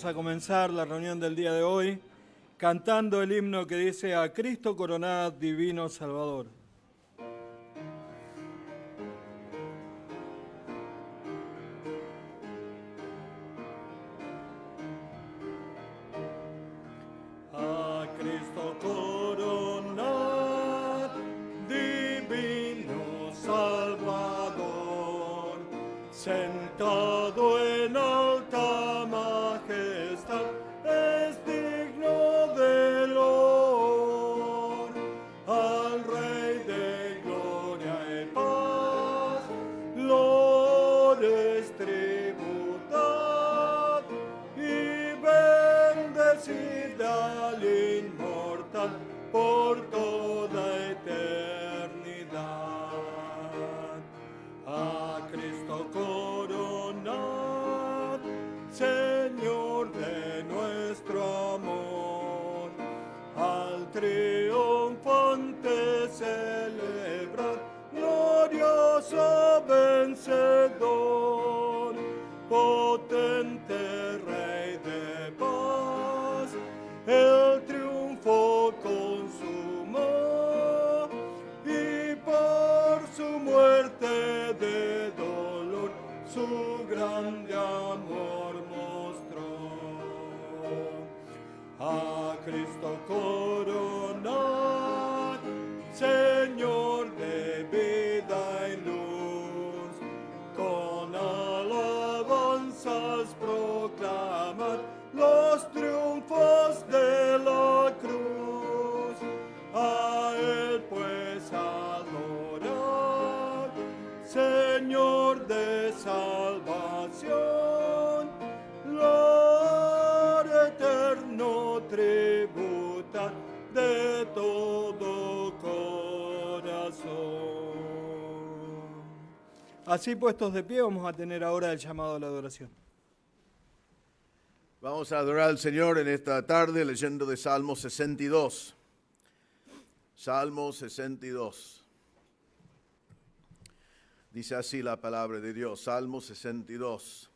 Vamos a comenzar la reunión del día de hoy cantando el himno que dice: a Cristo coronad, divino Salvador. A Cristo coronad, divino Salvador, sentado en alta majestad, es digno de loor. Al Rey de gloria y paz, lores tributad, y bendecid al inmortal por toda eternidad. A Cristo coronad, Señor de nuestro amor, al triunfante celebrar, glorioso vencedor, potente Rey de paz, el triunfo consumó, y por su muerte de dolor su grande amor mostró. A Cristo coronad, Señor de vida y luz, con alabanzas proclamad los triunfos de la cruz. A Él pues adorad, Señor de salvación, gloria eterno tributa de todo corazón. Así puestos de pie, vamos a tener ahora el llamado a la adoración. Vamos a adorar al Señor en esta tarde leyendo de Salmo 62. Salmo 62. Dice así la palabra de Dios, Salmo 62.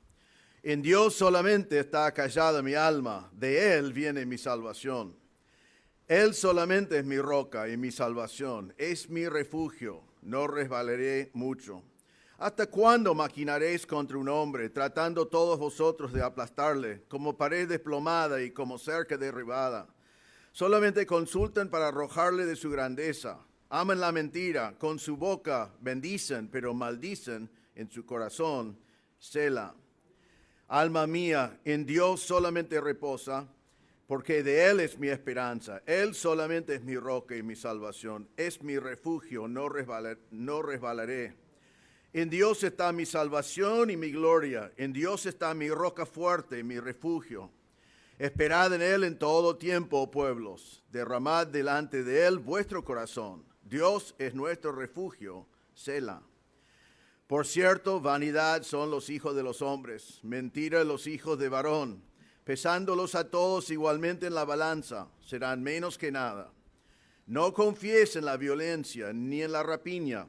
En Dios solamente está callada mi alma, de Él viene mi salvación. Él solamente es mi roca y mi salvación, es mi refugio, no resbalaré mucho. ¿Hasta cuándo maquinaréis contra un hombre, tratando todos vosotros de aplastarle, como pared desplomada y como cerca derribada? Solamente consultan para arrojarle de su grandeza. Aman la mentira, con su boca bendicen, pero maldicen en su corazón. Selah. Alma mía, en Dios solamente reposa, porque de Él es mi esperanza. Él solamente es mi roca y mi salvación. Es mi refugio, no resbalaré. En Dios está mi salvación y mi gloria. En Dios está mi roca fuerte y mi refugio. Esperad en Él en todo tiempo, oh pueblos. Derramad delante de Él vuestro corazón. Dios es nuestro refugio. Selah. Por cierto, vanidad son los hijos de los hombres, mentira los hijos de varón. Pesándolos a todos igualmente en la balanza, serán menos que nada. No confíes en la violencia ni en la rapiña.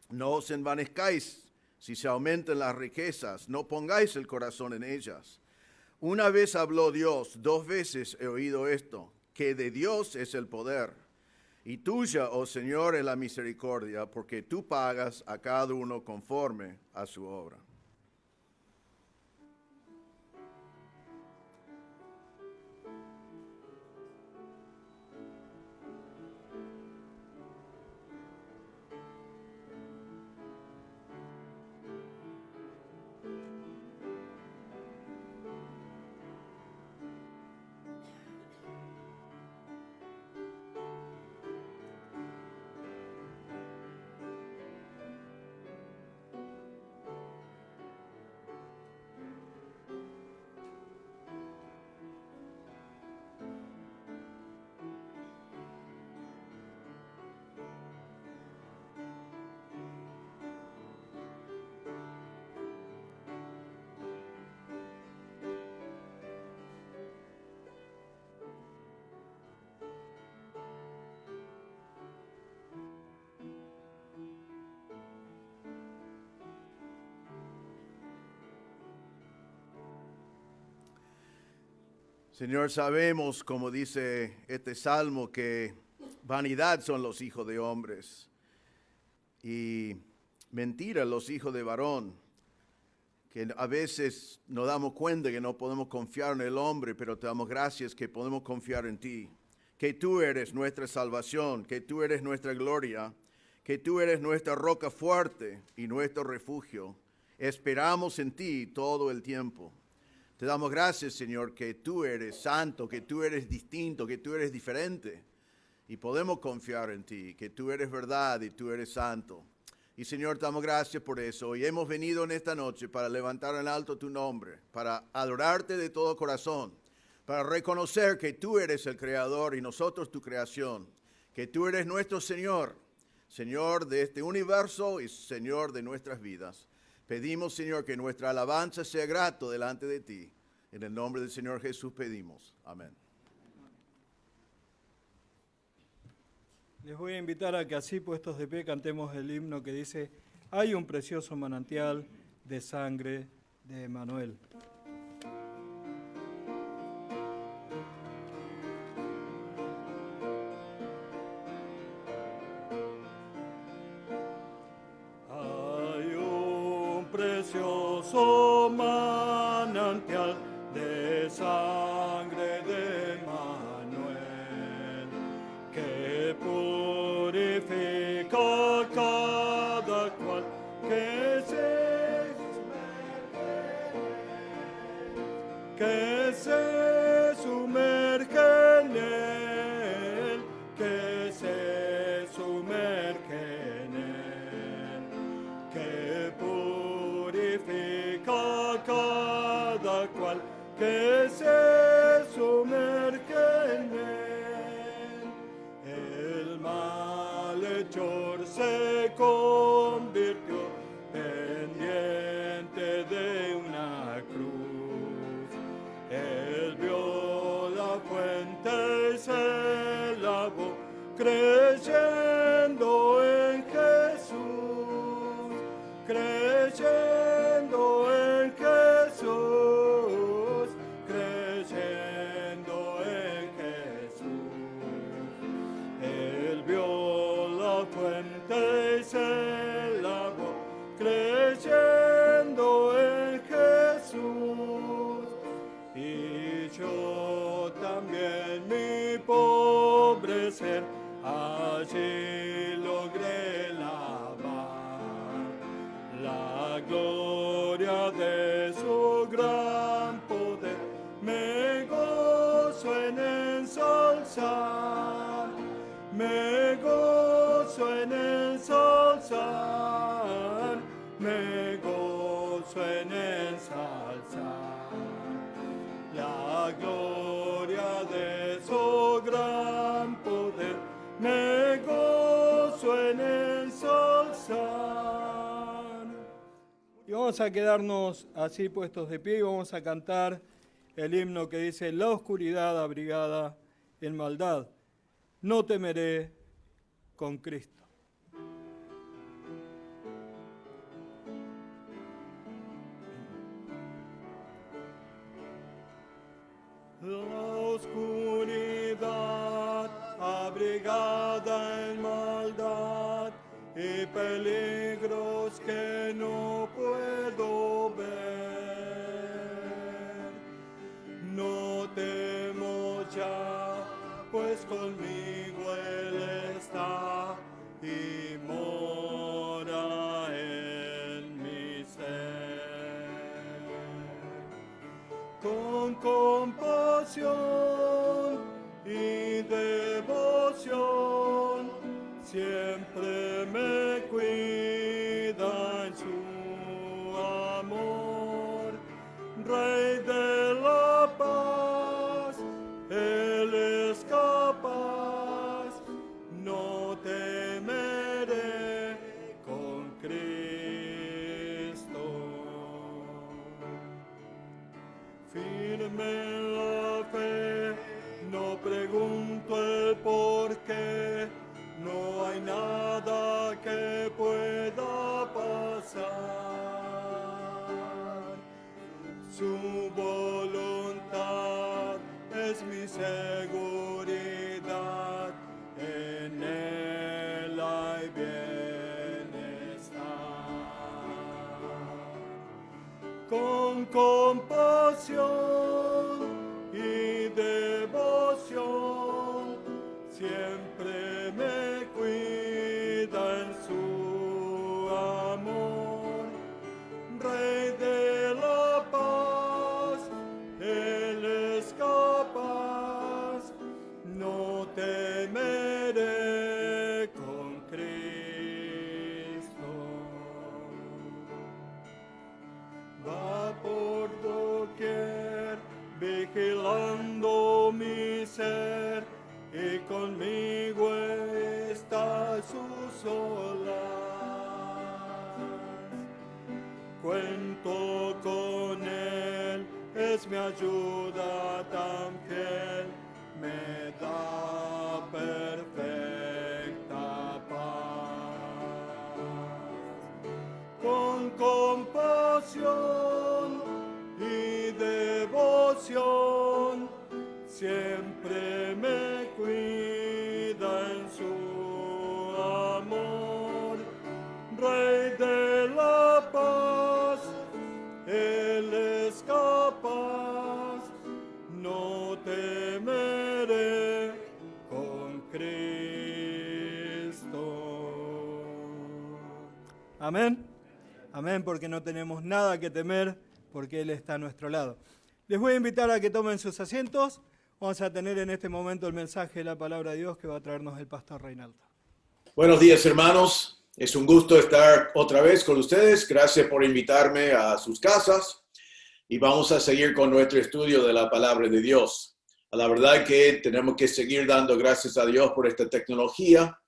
No os envanezcáis si se aumentan las riquezas, no pongáis el corazón en ellas. Una vez habló Dios, 2 veces he oído esto, que de Dios es el poder. Y tuya, oh Señor, es la misericordia, porque tú pagas a cada uno conforme a su obra. Señor, sabemos, como dice este salmo, que vanidad son los hijos de hombres y mentira los hijos de varón, que a veces nos damos cuenta que no podemos confiar en el hombre, pero te damos gracias que podemos confiar en ti, que tú eres nuestra salvación, que tú eres nuestra gloria, que tú eres nuestra roca fuerte y nuestro refugio. Esperamos en ti todo el tiempo. Te damos gracias, Señor, que tú eres santo, que tú eres distinto, que tú eres diferente. Y podemos confiar en ti, que tú eres verdad y tú eres santo. Y, Señor, te damos gracias por eso. Y hemos venido en esta noche para levantar en alto tu nombre, para adorarte de todo corazón, para reconocer que tú eres el Creador y nosotros tu creación, que tú eres nuestro Señor, Señor de este universo y Señor de nuestras vidas. Pedimos, Señor, que nuestra alabanza sea grato delante de ti. En el nombre del Señor Jesús pedimos. Amén. Les voy a invitar a que así puestos de pie cantemos el himno que dice: hay un precioso manantial de sangre de Emanuel. Precioso manantial de sangre de Manuel, que purifica cada cual que se sumerge en él, que se sumerge en él, que purifica cada cual que se sumerge en él. El malhechor se convirtió pendiente de una cruz. Él vio la fuente y se lavó creyendo en Jesús, creyendo en Jesús, creyendo en Jesús. Él vio la fuente y se lavó creyendo en Jesús. Y yo también, mi pobre ser, allí logré lavar la gloria de su gran poder. Me gozo en ensalzar, me gozo en ensalzar, me gozo en ensalzar la gloria de su gran poder. Me gozo en ensalzar. Y vamos a quedarnos así puestos de pie y vamos a cantar el himno que dice: la oscuridad abrigada en maldad, no temeré con Cristo. La oscuridad abrigada en maldad y peligros que no puedo ver. No temo ya, pues conmigo Él está y mora en mi ser. Con compasión y devoción siempre me cuida en su amor. Rey de la paz, Él es capaz, no temeré con Cristo. Firme en la fe, no pregunto el por qué, no hay nada que pueda pasar. Su voluntad bienestar. Con compasión y devoción siempre me cuida en su amor. Rey de la paz, Él es capaz, no temeré con Cristo. Va por doquier, vigilando mi ser, y conmigo está sus olas. Cuento con Él, es mi ayuda tan fiel, me da perfecta paz. Con compasión y devoción siempre me cuida en su amor. Rey de la paz, Él es capaz, no temeré con Cristo. Amén. Amén, porque no tenemos nada que temer, porque Él está a nuestro lado. Les voy a invitar a que tomen sus asientos. Vamos a tener en este momento el mensaje de la palabra de Dios que va a traernos el pastor Reinaldo. Buenos días, hermanos. Es un gusto estar otra vez con ustedes. Gracias por invitarme a sus casas. Y vamos a seguir con nuestro estudio de la palabra de Dios. La verdad que tenemos que seguir dando gracias a Dios por esta tecnología.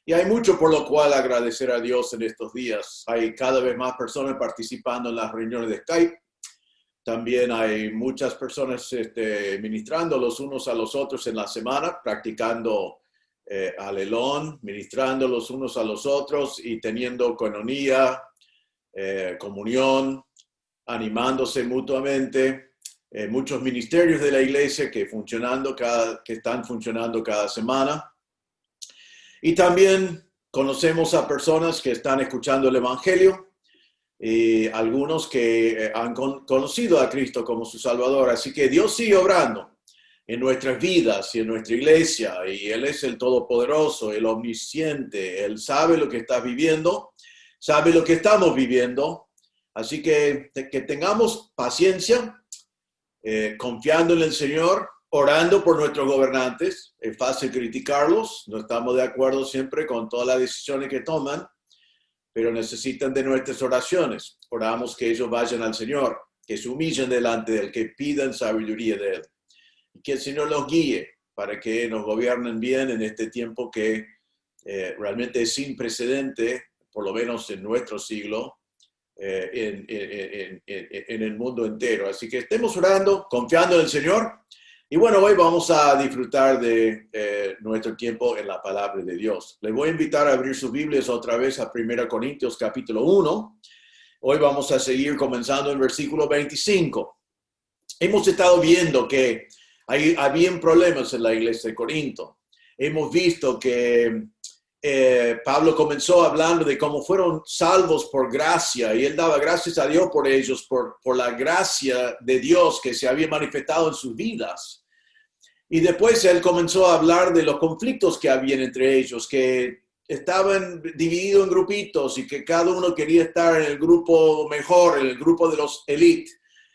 Y hay mucho por lo cual agradecer a Dios en estos días. Hay cada vez más personas participando en las reuniones de Skype. También hay muchas personas ministrando los unos a los otros en la semana, practicando alelón, ministrando los unos a los otros y teniendo coinonía, comunión, animándose mutuamente. Muchos ministerios de la iglesia que están funcionando cada semana. Y también conocemos a personas que están escuchando el Evangelio y algunos que han conocido a Cristo como su Salvador. Así que Dios sigue obrando en nuestras vidas y en nuestra iglesia, y Él es el Todopoderoso, el Omnisciente. Él sabe lo que estás viviendo, sabe lo que estamos viviendo. Así que tengamos paciencia, confiando en el Señor, orando por nuestros gobernantes. Es fácil criticarlos, no estamos de acuerdo siempre con todas las decisiones que toman, pero necesitan de nuestras oraciones. Oramos que ellos vayan al Señor, que se humillen delante de Él, que pidan sabiduría de Él. Y que el Señor los guíe para que nos gobiernen bien en este tiempo que realmente es sin precedente, por lo menos en nuestro siglo, en el mundo entero. Así que estemos orando, confiando en el Señor. Y bueno, hoy vamos a disfrutar de nuestro tiempo en la palabra de Dios. Les voy a invitar a abrir sus Biblias otra vez a 1 Corintios capítulo 1. Hoy vamos a seguir comenzando en versículo 25. Hemos estado viendo que habían problemas en la iglesia de Corinto. Hemos visto que Pablo comenzó hablando de cómo fueron salvos por gracia, y él daba gracias a Dios por ellos, por la gracia de Dios que se había manifestado en sus vidas. Y después él comenzó a hablar de los conflictos que habían entre ellos, que estaban divididos en grupitos y que cada uno quería estar en el grupo mejor, en el grupo de los élite,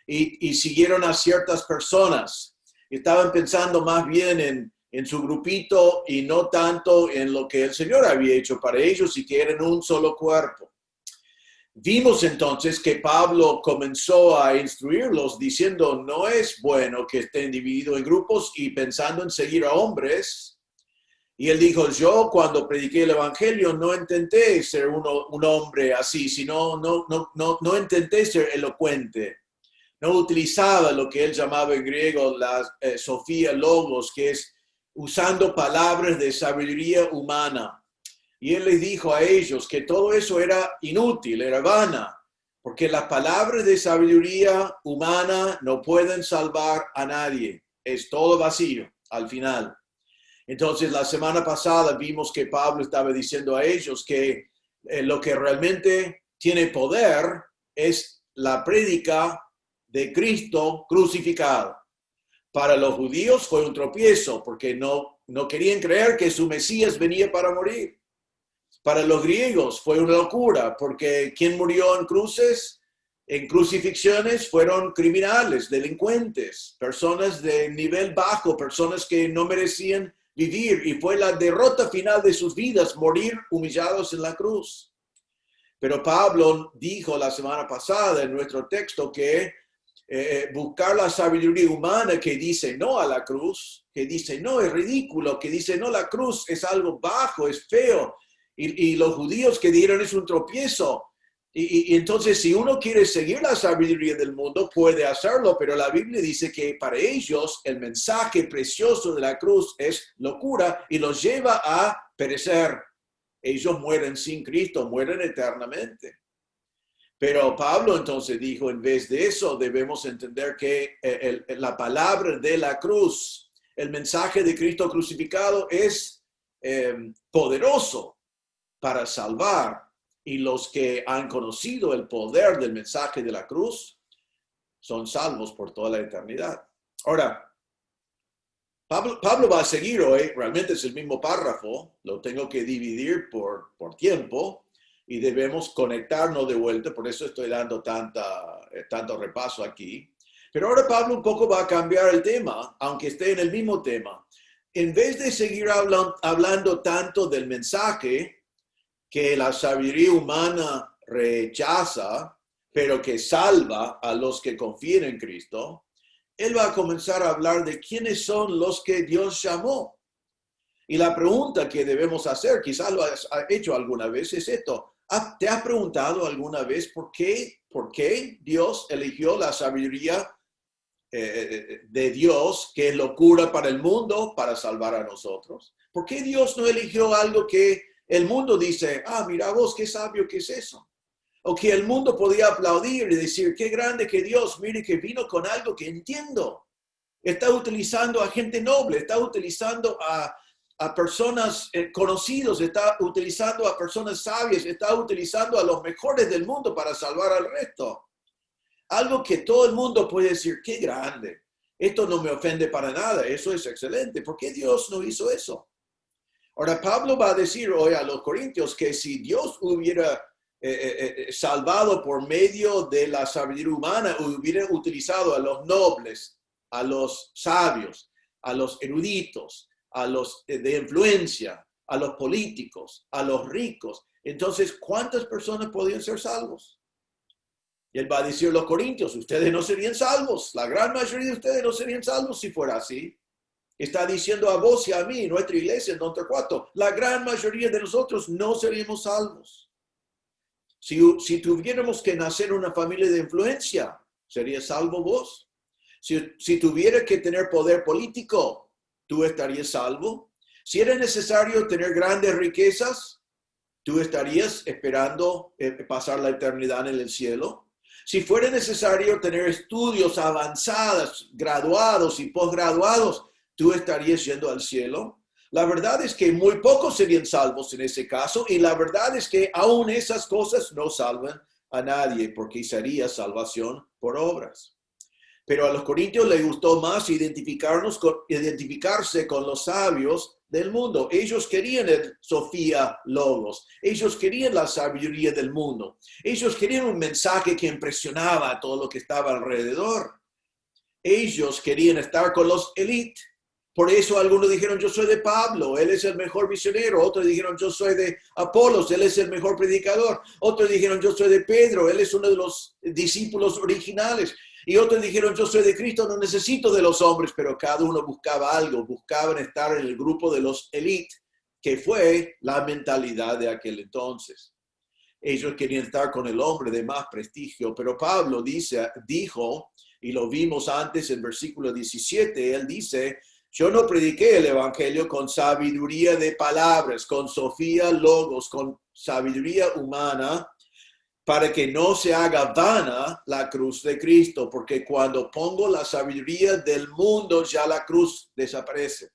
y siguieron a ciertas personas. Estaban pensando más bien en su grupito y no tanto en lo que el Señor había hecho para ellos y que eran un solo cuerpo. Vimos entonces que Pablo comenzó a instruirlos diciendo, no es bueno que estén divididos en grupos y pensando en seguir a hombres. Y él dijo, yo cuando prediqué el Evangelio no intenté ser un hombre así, sino no intenté ser elocuente. No utilizaba lo que él llamaba en griego la sofía logos, que es usando palabras de sabiduría humana. Y él les dijo a ellos que todo eso era inútil, era vana, porque las palabras de sabiduría humana no pueden salvar a nadie. Es todo vacío al final. Entonces, la semana pasada vimos que Pablo estaba diciendo a ellos que lo que realmente tiene poder es la prédica de Cristo crucificado. Para los judíos fue un tropiezo porque no querían creer que su Mesías venía para morir. Para los griegos fue una locura porque quien murió en cruces, en crucifixiones, fueron criminales, delincuentes, personas de nivel bajo, personas que no merecían vivir, y fue la derrota final de sus vidas, morir humillados en la cruz. Pero Pablo dijo la semana pasada en nuestro texto que buscar la sabiduría humana que dice no a la cruz, que dice no, es ridículo, que dice no, la cruz es algo bajo, es feo, y los judíos que dijeron es un tropiezo. Y entonces, si uno quiere seguir la sabiduría del mundo, puede hacerlo, pero la Biblia dice que para ellos el mensaje precioso de la cruz es locura y los lleva a perecer. Ellos mueren sin Cristo, mueren eternamente. Pero Pablo entonces dijo, en vez de eso, debemos entender que la palabra de la cruz, el mensaje de Cristo crucificado es poderoso para salvar. Y los que han conocido el poder del mensaje de la cruz son salvos por toda la eternidad. Ahora, Pablo va a seguir hoy, realmente es el mismo párrafo, lo tengo que dividir por tiempo y debemos conectarnos de vuelta, por eso estoy dando tanto repaso aquí. Pero ahora Pablo un poco va a cambiar el tema, aunque esté en el mismo tema. En vez de seguir hablando tanto del mensaje que la sabiduría humana rechaza, pero que salva a los que confían en Cristo, él va a comenzar a hablar de quiénes son los que Dios llamó. Y la pregunta que debemos hacer, quizás lo has hecho alguna vez, es esto. ¿Te has preguntado alguna vez por qué Dios eligió la sabiduría de Dios, que es locura para el mundo, para salvar a nosotros? ¿Por qué Dios no eligió algo que el mundo dice, mira vos, qué sabio que es eso? O que el mundo podía aplaudir y decir, qué grande que Dios, mire que vino con algo que entiendo. Está utilizando a gente noble, está utilizando a personas conocidos, está utilizando a personas sabias, está utilizando a los mejores del mundo para salvar al resto. Algo que todo el mundo puede decir, qué grande. Esto no me ofende para nada, eso es excelente. ¿Por qué Dios no hizo eso? Ahora, Pablo va a decir hoy a los corintios que si Dios hubiera salvado por medio de la sabiduría humana, hubiera utilizado a los nobles, a los sabios, a los eruditos, a los de influencia, a los políticos, a los ricos, entonces, ¿cuántas personas podían ser salvos? Y él va a decir a los corintios, ustedes no serían salvos, la gran mayoría de ustedes no serían salvos si fuera así. Está diciendo a vos y a mí, nuestra iglesia en Don Torcuato, la gran mayoría de nosotros no seríamos salvos. Si tuviéramos que nacer en una familia de influencia, ¿serías salvo vos? Si tuviera que tener poder político, ¿tú estarías salvo? Si era necesario tener grandes riquezas, ¿tú estarías esperando pasar la eternidad en el cielo? Si fuera necesario tener estudios avanzados, graduados y posgraduados, ¿tú estarías yendo al cielo? La verdad es que muy pocos serían salvos en ese caso, y la verdad es que aún esas cosas no salvan a nadie, porque sería salvación por obras. Pero a los corintios les gustó más identificarse con los sabios del mundo. Ellos querían el Sofía Logos. Ellos querían la sabiduría del mundo. Ellos querían un mensaje que impresionaba a todo lo que estaba alrededor. Ellos querían estar con los élites. Por eso algunos dijeron, yo soy de Pablo, él es el mejor misionero. Otros dijeron, yo soy de Apolos, él es el mejor predicador. Otros dijeron, yo soy de Pedro, él es uno de los discípulos originales. Y otros dijeron, yo soy de Cristo, no necesito de los hombres. Pero cada uno buscaba algo, buscaban estar en el grupo de los élites, que fue la mentalidad de aquel entonces. Ellos querían estar con el hombre de más prestigio. Pero Pablo dijo, y lo vimos antes en versículo 17, él dice, yo no prediqué el evangelio con sabiduría de palabras, con Sofía Logos, con sabiduría humana, para que no se haga vana la cruz de Cristo, porque cuando pongo la sabiduría del mundo, ya la cruz desaparece.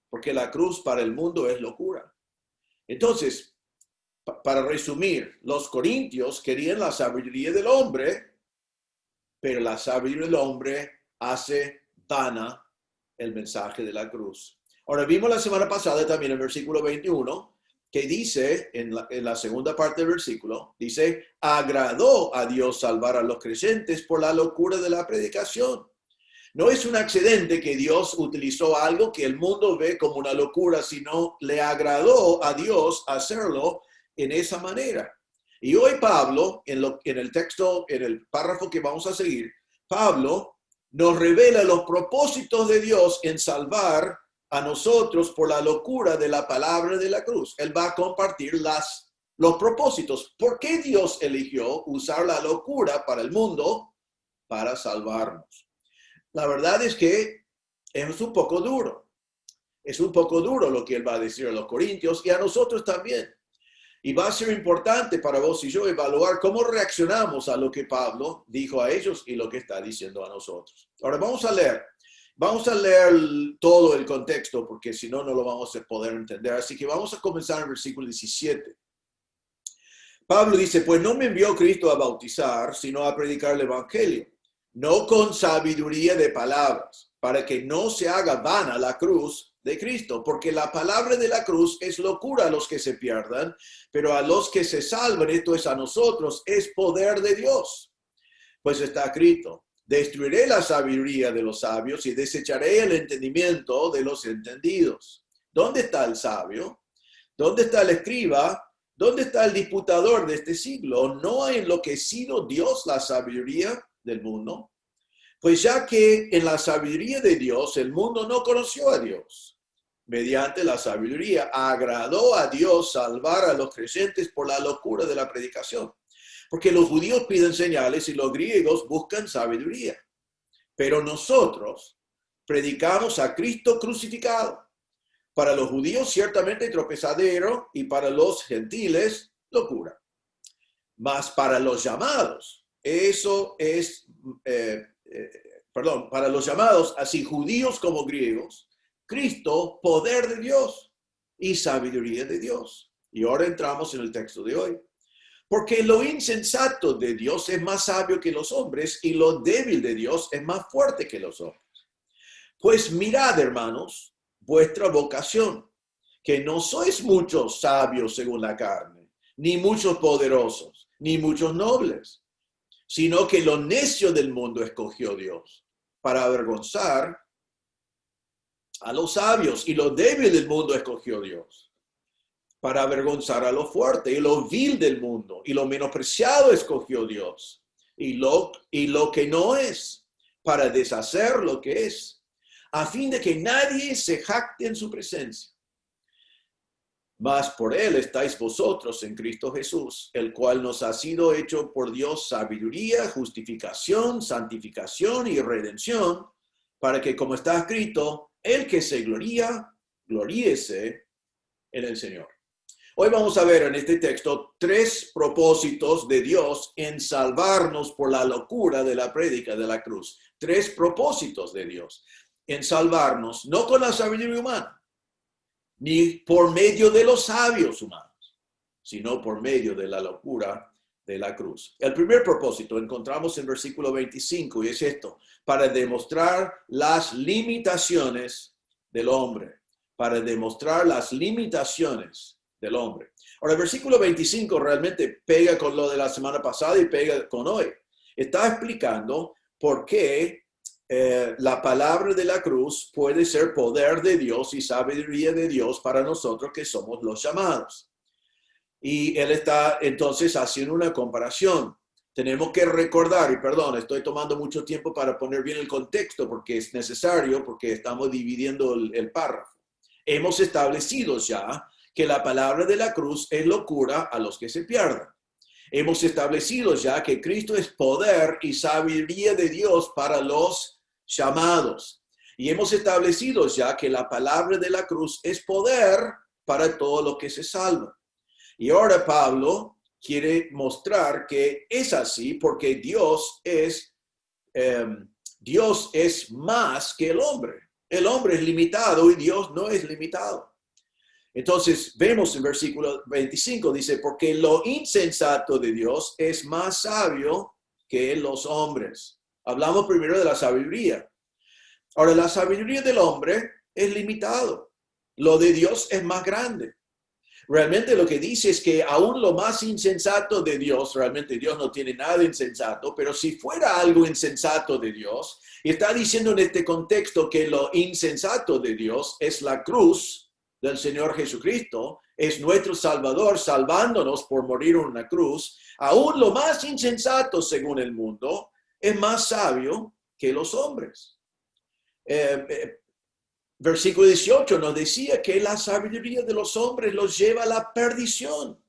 porque la cruz para el mundo es locura. Entonces, para resumir, los corintios querían la sabiduría del hombre, pero la sabiduría del hombre hace vana el mensaje de la cruz. Ahora, vimos la semana pasada también el versículo 21, que dice, en la segunda parte del versículo, dice, agradó a Dios salvar a los creyentes por la locura de la predicación. No es un accidente que Dios utilizó algo que el mundo ve como una locura, sino le agradó a Dios hacerlo en esa manera. Y hoy Pablo, en el texto, en el párrafo que vamos a seguir, Pablo nos revela los propósitos de Dios en salvar a nosotros por la locura de la palabra de la cruz. Él va a compartir los propósitos. ¿Por qué Dios eligió usar la locura para el mundo para salvarnos? La verdad es que es un poco duro. Es un poco duro lo que él va a decir a los corintios y a nosotros también. Y va a ser importante para vos y yo evaluar cómo reaccionamos a lo que Pablo dijo a ellos y lo que está diciendo a nosotros. Ahora vamos a leer todo el contexto porque si no, no lo vamos a poder entender. Así que vamos a comenzar en el versículo 17. Pablo dice, pues no me envió Cristo a bautizar, sino a predicar el evangelio, no con sabiduría de palabras, para que no se haga vana la cruz de Cristo, porque la palabra de la cruz es locura a los que se pierdan, pero a los que se salvan, esto es a nosotros, es poder de Dios. Pues está escrito, destruiré la sabiduría de los sabios y desecharé el entendimiento de los entendidos. ¿Dónde está el sabio? ¿Dónde está el escriba? ¿Dónde está el disputador de este siglo? ¿No ha enloquecido Dios la sabiduría del mundo? Pues ya que en la sabiduría de Dios el mundo no conoció a Dios, mediante la sabiduría agradó a Dios salvar a los creyentes por la locura de la predicación. Porque los judíos piden señales y los griegos buscan sabiduría. Pero nosotros predicamos a Cristo crucificado. Para los judíos ciertamente tropezadero y para los gentiles locura. Mas para los llamados, para los llamados, así judíos como griegos, Cristo, poder de Dios y sabiduría de Dios. Y ahora entramos en el texto de hoy. Porque lo insensato de Dios es más sabio que los hombres y lo débil de Dios es más fuerte que los hombres. Pues mirad, hermanos, vuestra vocación, que no sois muchos sabios según la carne, ni muchos poderosos, ni muchos nobles, sino que lo necio del mundo escogió Dios para avergonzar a los sabios, y lo débil del mundo escogió Dios para avergonzar a lo fuerte, y lo vil del mundo y lo menospreciado escogió Dios, y lo que no es, para deshacer lo que es, a fin de que nadie se jacte en su presencia. Mas por él estáis vosotros en Cristo Jesús, el cual nos ha sido hecho por Dios sabiduría, justificación, santificación y redención, para que, como está escrito, el que se gloría, gloríese en el Señor. Hoy vamos a ver en este texto 3 propósitos de Dios en salvarnos por la locura de la prédica de la cruz. 3 propósitos de Dios en salvarnos, no con la sabiduría humana, ni por medio de los sabios humanos, sino por medio de la locura de la cruz. El primer propósito encontramos en versículo 25 y es esto, para demostrar las limitaciones del hombre, para demostrar las limitaciones del hombre. Ahora, el versículo 25 realmente pega con lo de la semana pasada y pega con hoy. Está explicando por qué la palabra de la cruz puede ser poder de Dios y sabiduría de Dios para nosotros que somos los llamados. Y él está entonces haciendo una comparación. Tenemos que recordar, y perdón, estoy tomando mucho tiempo para poner bien el contexto porque es necesario, porque estamos dividiendo el párrafo. Hemos establecido ya que la palabra de la cruz es locura a los que se pierdan. Hemos establecido ya que Cristo es poder y sabiduría de Dios para los llamados. Y hemos establecido ya que la palabra de la cruz es poder para todos los que se salvan. Y ahora Pablo quiere mostrar que es así porque Dios es más que el hombre. El hombre es limitado y Dios no es limitado. Entonces vemos en versículo 25, dice, porque lo insensato de Dios es más sabio que los hombres. Hablamos primero de la sabiduría. Ahora, la sabiduría del hombre es limitado. Lo de Dios es más grande. Realmente lo que dice es que aún lo más insensato de Dios, realmente Dios no tiene nada insensato, pero si fuera algo insensato de Dios, y está diciendo en este contexto que lo insensato de Dios es la cruz del Señor Jesucristo, es nuestro Salvador salvándonos por morir en una cruz, aún lo más insensato según el mundo es más sabio que los hombres. Versículo 18 nos decía que la sabiduría de los hombres los lleva a la perdición.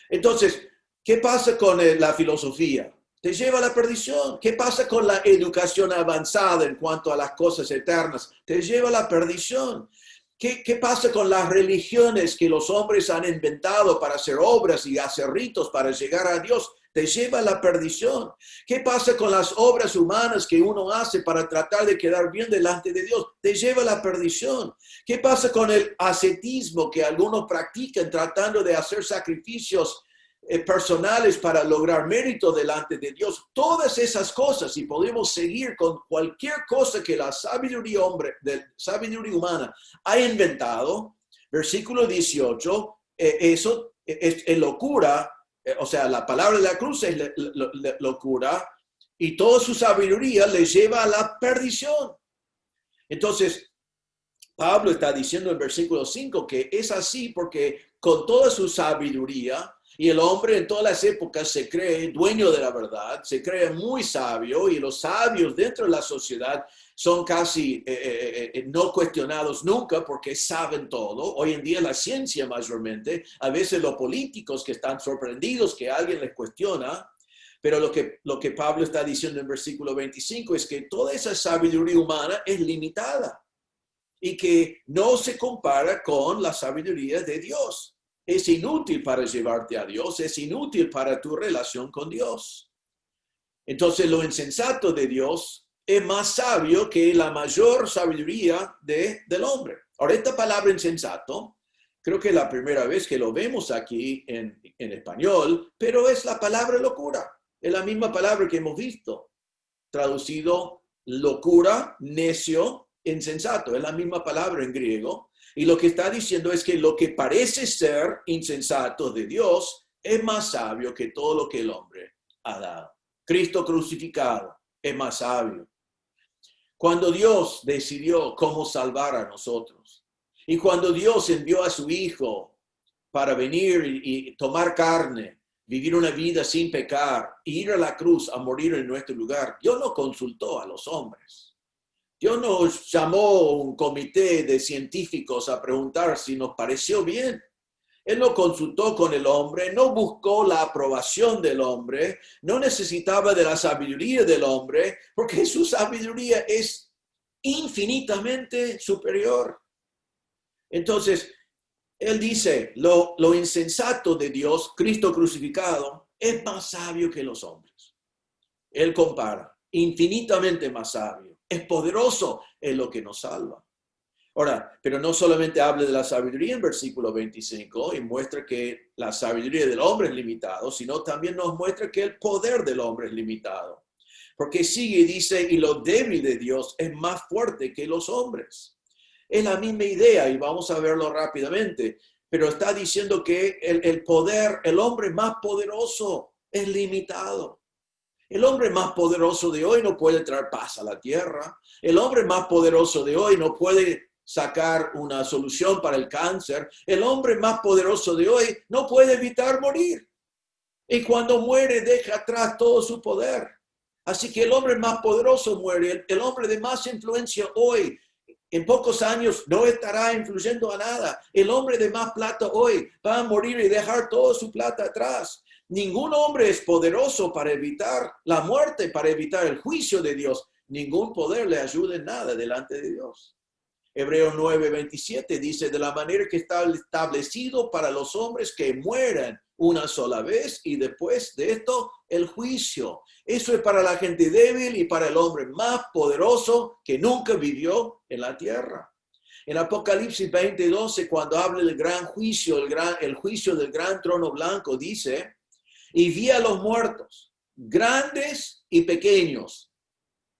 Entonces, ¿qué pasa con la filosofía? Te lleva a la perdición. ¿Qué pasa con la educación avanzada en cuanto a las cosas eternas? Te lleva a la perdición. ¿Qué pasa con las religiones que los hombres han inventado para hacer obras y hacer ritos para llegar a Dios? Te lleva a la perdición. ¿Qué pasa con las obras humanas que uno hace para tratar de quedar bien delante de Dios? Te lleva a la perdición. ¿Qué pasa con el ascetismo que algunos practican tratando de hacer sacrificios personales para lograr mérito delante de Dios? Todas esas cosas, y podemos seguir con cualquier cosa que la sabiduría humana ha inventado. Versículo 18, eso es locura. O sea, la palabra de la cruz es locura y toda su sabiduría le lleva a la perdición. Entonces, Pablo está diciendo en versículo 5 que es así porque con toda su sabiduría, y el hombre en todas las épocas se cree dueño de la verdad, se cree muy sabio, y los sabios dentro de la sociedad son casi no cuestionados nunca porque saben todo. Hoy en día la ciencia mayormente, a veces los políticos que están sorprendidos que alguien les cuestiona, pero lo que Pablo está diciendo en versículo 25 es que toda esa sabiduría humana es limitada y que no se compara con la sabiduría de Dios. Es inútil para llevarte a Dios, es inútil para tu relación con Dios. Entonces lo insensato de Dios es más sabio que la mayor sabiduría del hombre. Ahora, esta palabra insensato, creo que es la primera vez que lo vemos aquí en español, pero es la palabra locura. Es la misma palabra que hemos visto, traducido locura, necio, insensato. Es la misma palabra en griego. Y lo que está diciendo es que lo que parece ser insensato de Dios es más sabio que todo lo que el hombre ha dado. Cristo crucificado es más sabio. Cuando Dios decidió cómo salvar a nosotros, y cuando Dios envió a su Hijo para venir y tomar carne, vivir una vida sin pecar, e ir a la cruz a morir en nuestro lugar, Dios no consultó a los hombres. Dios nos llamó un comité de científicos a preguntar si nos pareció bien. Él no consultó con el hombre, no buscó la aprobación del hombre, no necesitaba de la sabiduría del hombre, porque su sabiduría es infinitamente superior. Entonces, él dice, lo insensato de Dios, Cristo crucificado, es más sabio que los hombres. Él compara, infinitamente más sabio. Es poderoso en lo que nos salva. Ahora, pero no solamente habla de la sabiduría en versículo 25 y muestra que la sabiduría del hombre es limitado, sino también nos muestra que el poder del hombre es limitado. Porque sigue y dice, y lo débil de Dios es más fuerte que los hombres. Es la misma idea y vamos a verlo rápidamente, pero está diciendo que el poder, el hombre más poderoso es limitado. El hombre más poderoso de hoy no puede traer paz a la tierra. El hombre más poderoso de hoy no puede sacar una solución para el cáncer. El hombre más poderoso de hoy no puede evitar morir. Y cuando muere deja atrás todo su poder. Así que el hombre más poderoso muere. El hombre de más influencia hoy, en pocos años, no estará influyendo a nada. El hombre de más plata hoy va a morir y dejar toda su plata atrás. Ningún hombre es poderoso para evitar la muerte, para evitar el juicio de Dios. Ningún poder le ayuda en nada delante de Dios. Hebreos 9:27 dice, de la manera que está establecido para los hombres que mueran una sola vez y después de esto el juicio. Eso es para la gente débil y para el hombre más poderoso que nunca vivió en la tierra. En Apocalipsis 20:12, cuando habla del gran juicio, el juicio del gran trono blanco, dice, y vi a los muertos, grandes y pequeños.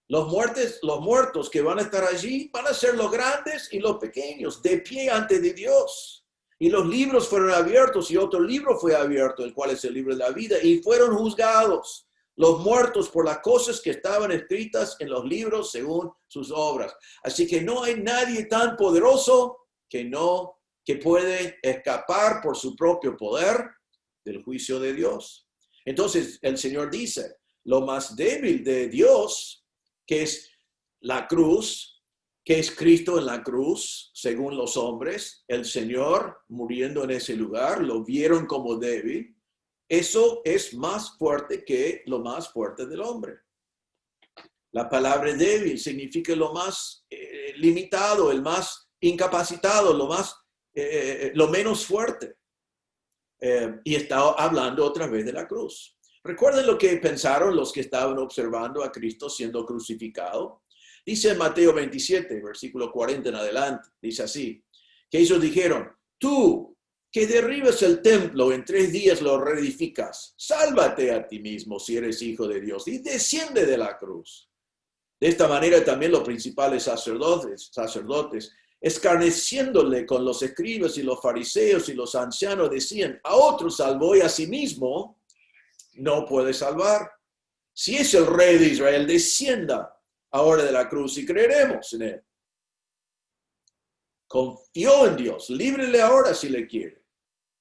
Los muertos que van a estar allí van a ser los grandes y los pequeños, de pie ante de Dios. Y los libros fueron abiertos y otro libro fue abierto, el cual es el libro de la vida, y fueron juzgados los muertos por las cosas que estaban escritas en los libros según sus obras. Así que no hay nadie tan poderoso que puede escapar por su propio poder del juicio de Dios. Entonces el Señor dice, lo más débil de Dios, que es la cruz, que es Cristo en la cruz, según los hombres, el Señor muriendo en ese lugar, lo vieron como débil. Eso es más fuerte que lo más fuerte del hombre. La palabra débil significa lo más limitado, el más incapacitado, lo menos fuerte. Y está hablando otra vez de la cruz. ¿Recuerden lo que pensaron los que estaban observando a Cristo siendo crucificado? Dice en Mateo 27, versículo 40 en adelante, dice así, que ellos dijeron, tú que derribas el templo, en 3 días lo reedificas, sálvate a ti mismo si eres hijo de Dios y desciende de la cruz. De esta manera también los principales sacerdotes, escarneciéndole con los escribas y los fariseos y los ancianos, decían, a otro salvó y a sí mismo no puede salvar. Si es el rey de Israel, descienda ahora de la cruz y creeremos en él. Confió en Dios, líbrele ahora si le quiere,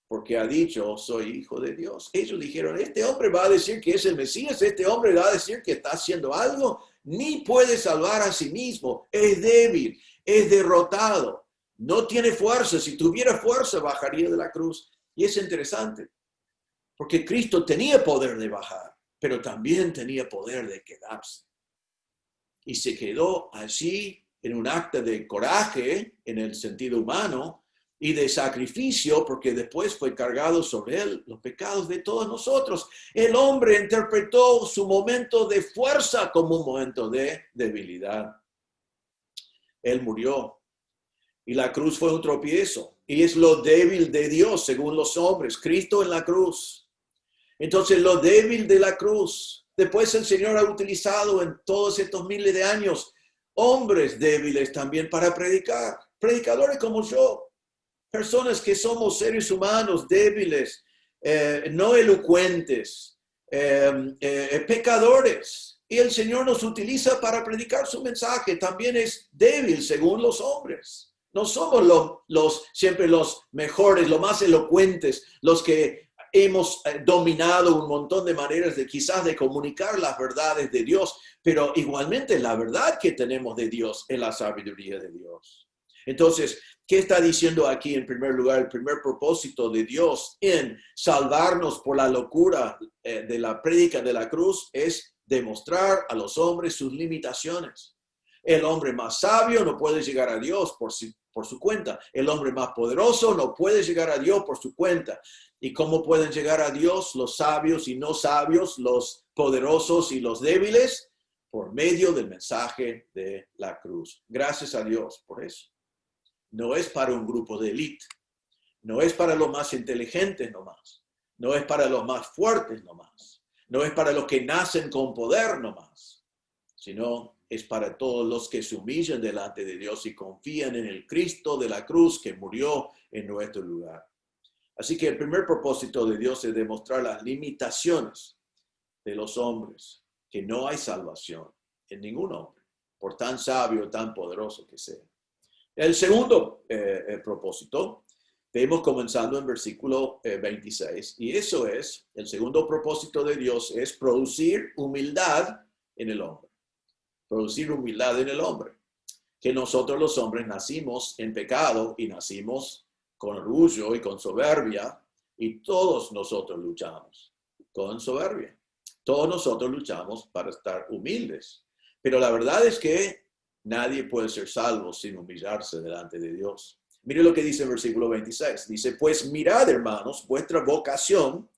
porque ha dicho, soy hijo de Dios. Ellos dijeron, este hombre va a decir que es el Mesías, este hombre va a decir que está haciendo algo, ni puede salvar a sí mismo, es débil, es derrotado, no tiene fuerza, si tuviera fuerza bajaría de la cruz. Y es interesante, porque Cristo tenía poder de bajar, pero también tenía poder de quedarse. Y se quedó allí en un acto de coraje, en el sentido humano, y de sacrificio, porque después fue cargado sobre él los pecados de todos nosotros. El hombre interpretó su momento de fuerza como un momento de debilidad. Él murió. Y la cruz fue un tropiezo. Y es lo débil de Dios, según los hombres. Cristo en la cruz. Entonces, lo débil de la cruz. Después el Señor ha utilizado en todos estos miles de años hombres débiles también para predicar. Predicadores como yo. Personas que somos seres humanos débiles, no elocuentes, pecadores. Y el Señor nos utiliza para predicar su mensaje. También es débil según los hombres. No somos siempre los mejores, los más elocuentes, los que hemos dominado un montón de maneras quizás de comunicar las verdades de Dios, pero igualmente la verdad que tenemos de Dios es la sabiduría de Dios. Entonces, ¿qué está diciendo aquí en primer lugar? El primer propósito de Dios en salvarnos por la locura de la prédica de la cruz es demostrar a los hombres sus limitaciones. El hombre más sabio no puede llegar a Dios por su cuenta. El hombre más poderoso no puede llegar a Dios por su cuenta. ¿Y cómo pueden llegar a Dios los sabios y no sabios, los poderosos y los débiles? Por medio del mensaje de la cruz. Gracias a Dios por eso. No es para un grupo de élite. No es para los más inteligentes nomás. No es para los más fuertes nomás. No es para los que nacen con poder nomás. Sino es para todos los que se humillan delante de Dios y confían en el Cristo de la cruz que murió en nuestro lugar. Así que el primer propósito de Dios es demostrar las limitaciones de los hombres, que no hay salvación en ningún hombre, por tan sabio o tan poderoso que sea. El segundo propósito, vemos comenzando en versículo 26, y eso es, el segundo propósito de Dios es producir humildad en el hombre. Producir humildad en el hombre. Que nosotros los hombres nacimos en pecado y nacimos con orgullo y con soberbia, y todos nosotros luchamos con soberbia. Todos nosotros luchamos para estar humildes. Pero la verdad es que nadie puede ser salvo sin humillarse delante de Dios. Mire lo que dice el versículo 26. Dice, pues mirad, hermanos, vuestra vocación,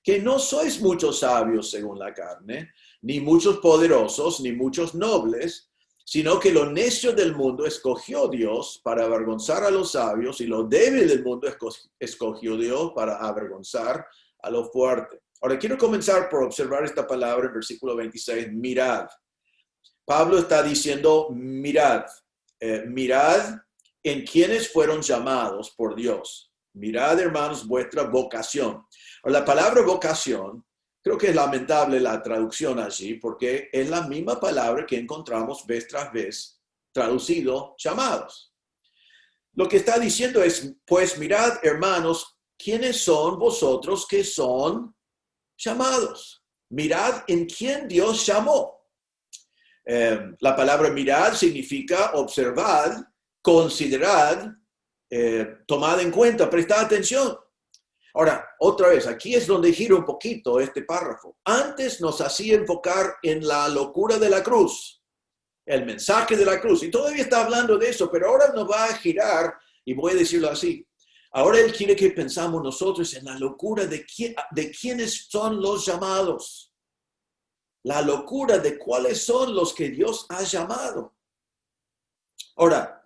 que no sois muchos sabios según la carne, ni muchos poderosos, ni muchos nobles, sino que lo necio del mundo escogió Dios para avergonzar a los sabios, y lo débil del mundo escogió Dios para avergonzar a los fuertes. Ahora, quiero comenzar por observar esta palabra en versículo 26, mirad. Pablo está diciendo, mirad, mirad en quienes fueron llamados por Dios. Mirad, hermanos, vuestra vocación. Ahora, la palabra vocación, creo que es lamentable la traducción allí, porque es la misma palabra que encontramos vez tras vez traducido llamados. Lo que está diciendo es, pues mirad, hermanos, ¿quiénes son vosotros que son llamados? Mirad en quién Dios llamó. La palabra mirad significa observad, considerad, tomad en cuenta, prestad atención. Ahora, otra vez, aquí es donde gira un poquito este párrafo. Antes nos hacía enfocar en la locura de la cruz, el mensaje de la cruz, y todavía está hablando de eso, pero ahora nos va a girar, y voy a decirlo así, ahora él quiere que pensamos nosotros en la locura de quiénes son los llamados, la locura de cuáles son los que Dios ha llamado. Ahora,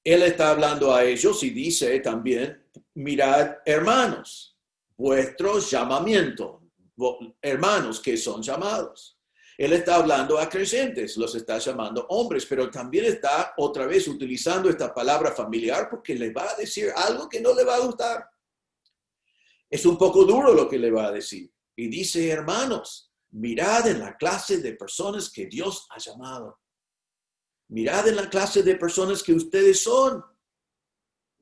él está hablando a ellos y dice también, mirad, hermanos, vuestro llamamiento, hermanos que son llamados. Él está hablando a creyentes, los está llamando hombres, pero también está otra vez utilizando esta palabra familiar porque le va a decir algo que no le va a gustar. Es un poco duro lo que le va a decir. Y dice, hermanos, mirad en la clase de personas que Dios ha llamado. Mirad en la clase de personas que ustedes son.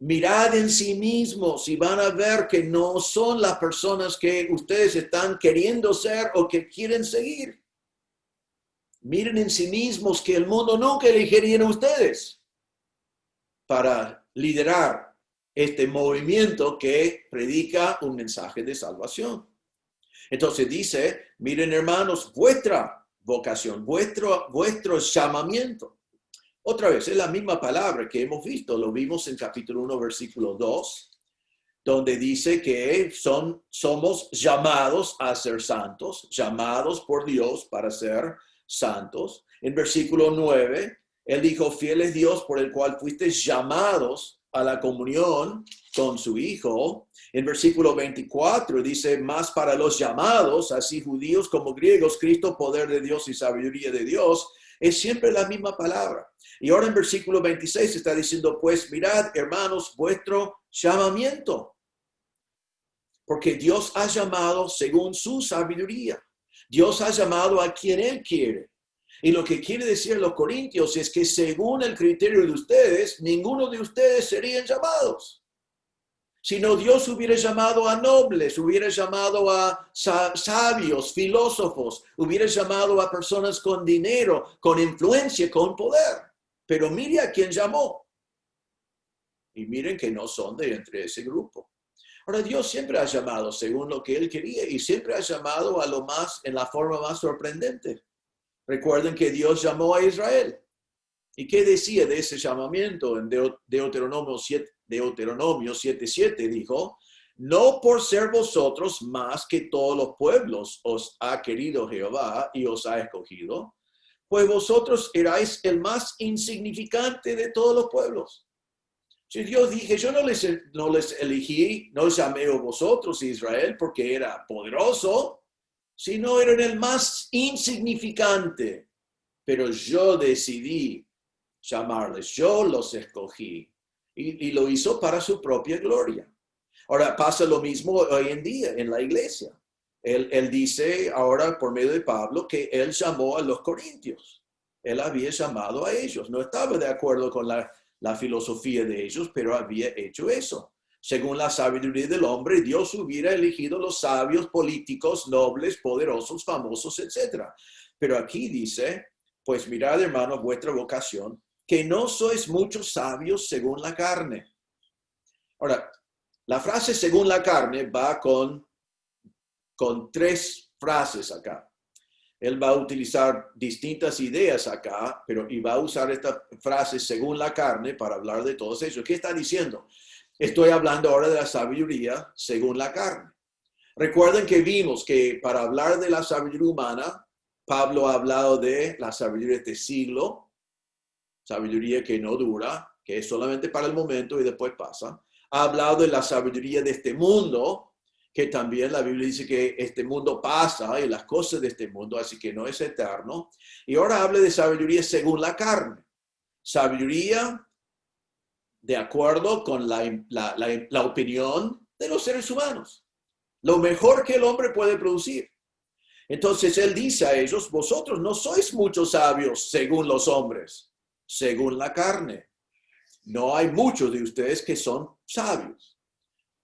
Mirad en sí mismos y van a ver que no son las personas que ustedes están queriendo ser o que quieren seguir. Miren en sí mismos que el mundo nunca elegiría a ustedes para liderar este movimiento que predica un mensaje de salvación. Entonces dice, miren hermanos, vuestra vocación, vuestro llamamiento. Otra vez, es la misma palabra que hemos visto, lo vimos en capítulo 1, versículo 2, donde dice que somos llamados a ser santos, llamados por Dios para ser santos. En versículo 9, él dijo, fiel es Dios por el cual fuisteis llamados a la comunión con su Hijo. En versículo 24 dice, más para los llamados, así judíos como griegos, Cristo, poder de Dios y sabiduría de Dios. Es siempre la misma palabra. Y ahora en versículo 26 está diciendo, pues mirad, hermanos, vuestro llamamiento. Porque Dios ha llamado según su sabiduría. Dios ha llamado a quien Él quiere. Y lo que quiere decir los corintios es que según el criterio de ustedes, ninguno de ustedes serían llamados. Sino Dios hubiera llamado a nobles, hubiera llamado a sabios, filósofos, hubiera llamado a personas con dinero, con influencia, con poder. Pero mire a quién llamó. Y miren que no son de entre ese grupo. Ahora, Dios siempre ha llamado según lo que Él quería y siempre ha llamado a lo más, en la forma más sorprendente. Recuerden que Dios llamó a Israel. ¿Y qué decía de ese llamamiento? En Deuteronomio 7:7 dijo, no por ser vosotros más que todos los pueblos os ha querido Jehová y os ha escogido, pues vosotros erais el más insignificante de todos los pueblos. Si Dios dije, yo no les elegí, no os llamé a vosotros Israel porque era poderoso, sino eran el más insignificante, pero yo decidí llamarles, yo los escogí y lo hizo para su propia gloria. Ahora pasa lo mismo hoy en día en la iglesia. Él dice ahora por medio de Pablo que él llamó a los corintios. Él había llamado a ellos. No estaba de acuerdo con la filosofía de ellos, pero había hecho eso. Según la sabiduría del hombre, Dios hubiera elegido los sabios, políticos, nobles, poderosos, famosos, etc. Pero aquí dice, pues mirad, hermanos, vuestra vocación, que no sois muchos sabios según la carne. Ahora, la frase según la carne va con tres frases acá. Él va a utilizar distintas ideas acá, y va a usar esta frase según la carne para hablar de todos ellos. ¿Qué está diciendo? Estoy hablando ahora de la sabiduría según la carne. Recuerden que vimos que para hablar de la sabiduría humana, Pablo ha hablado de la sabiduría de este siglo, sabiduría que no dura, que es solamente para el momento y después pasa. Ha hablado de la sabiduría de este mundo, que también la Biblia dice que este mundo pasa y las cosas de este mundo, así que no es eterno. Y ahora habla de sabiduría según la carne. Sabiduría de acuerdo con la opinión de los seres humanos. Lo mejor que el hombre puede producir. Entonces él dice a ellos, vosotros no sois muchos sabios según los hombres, según la carne. No hay muchos de ustedes que son sabios.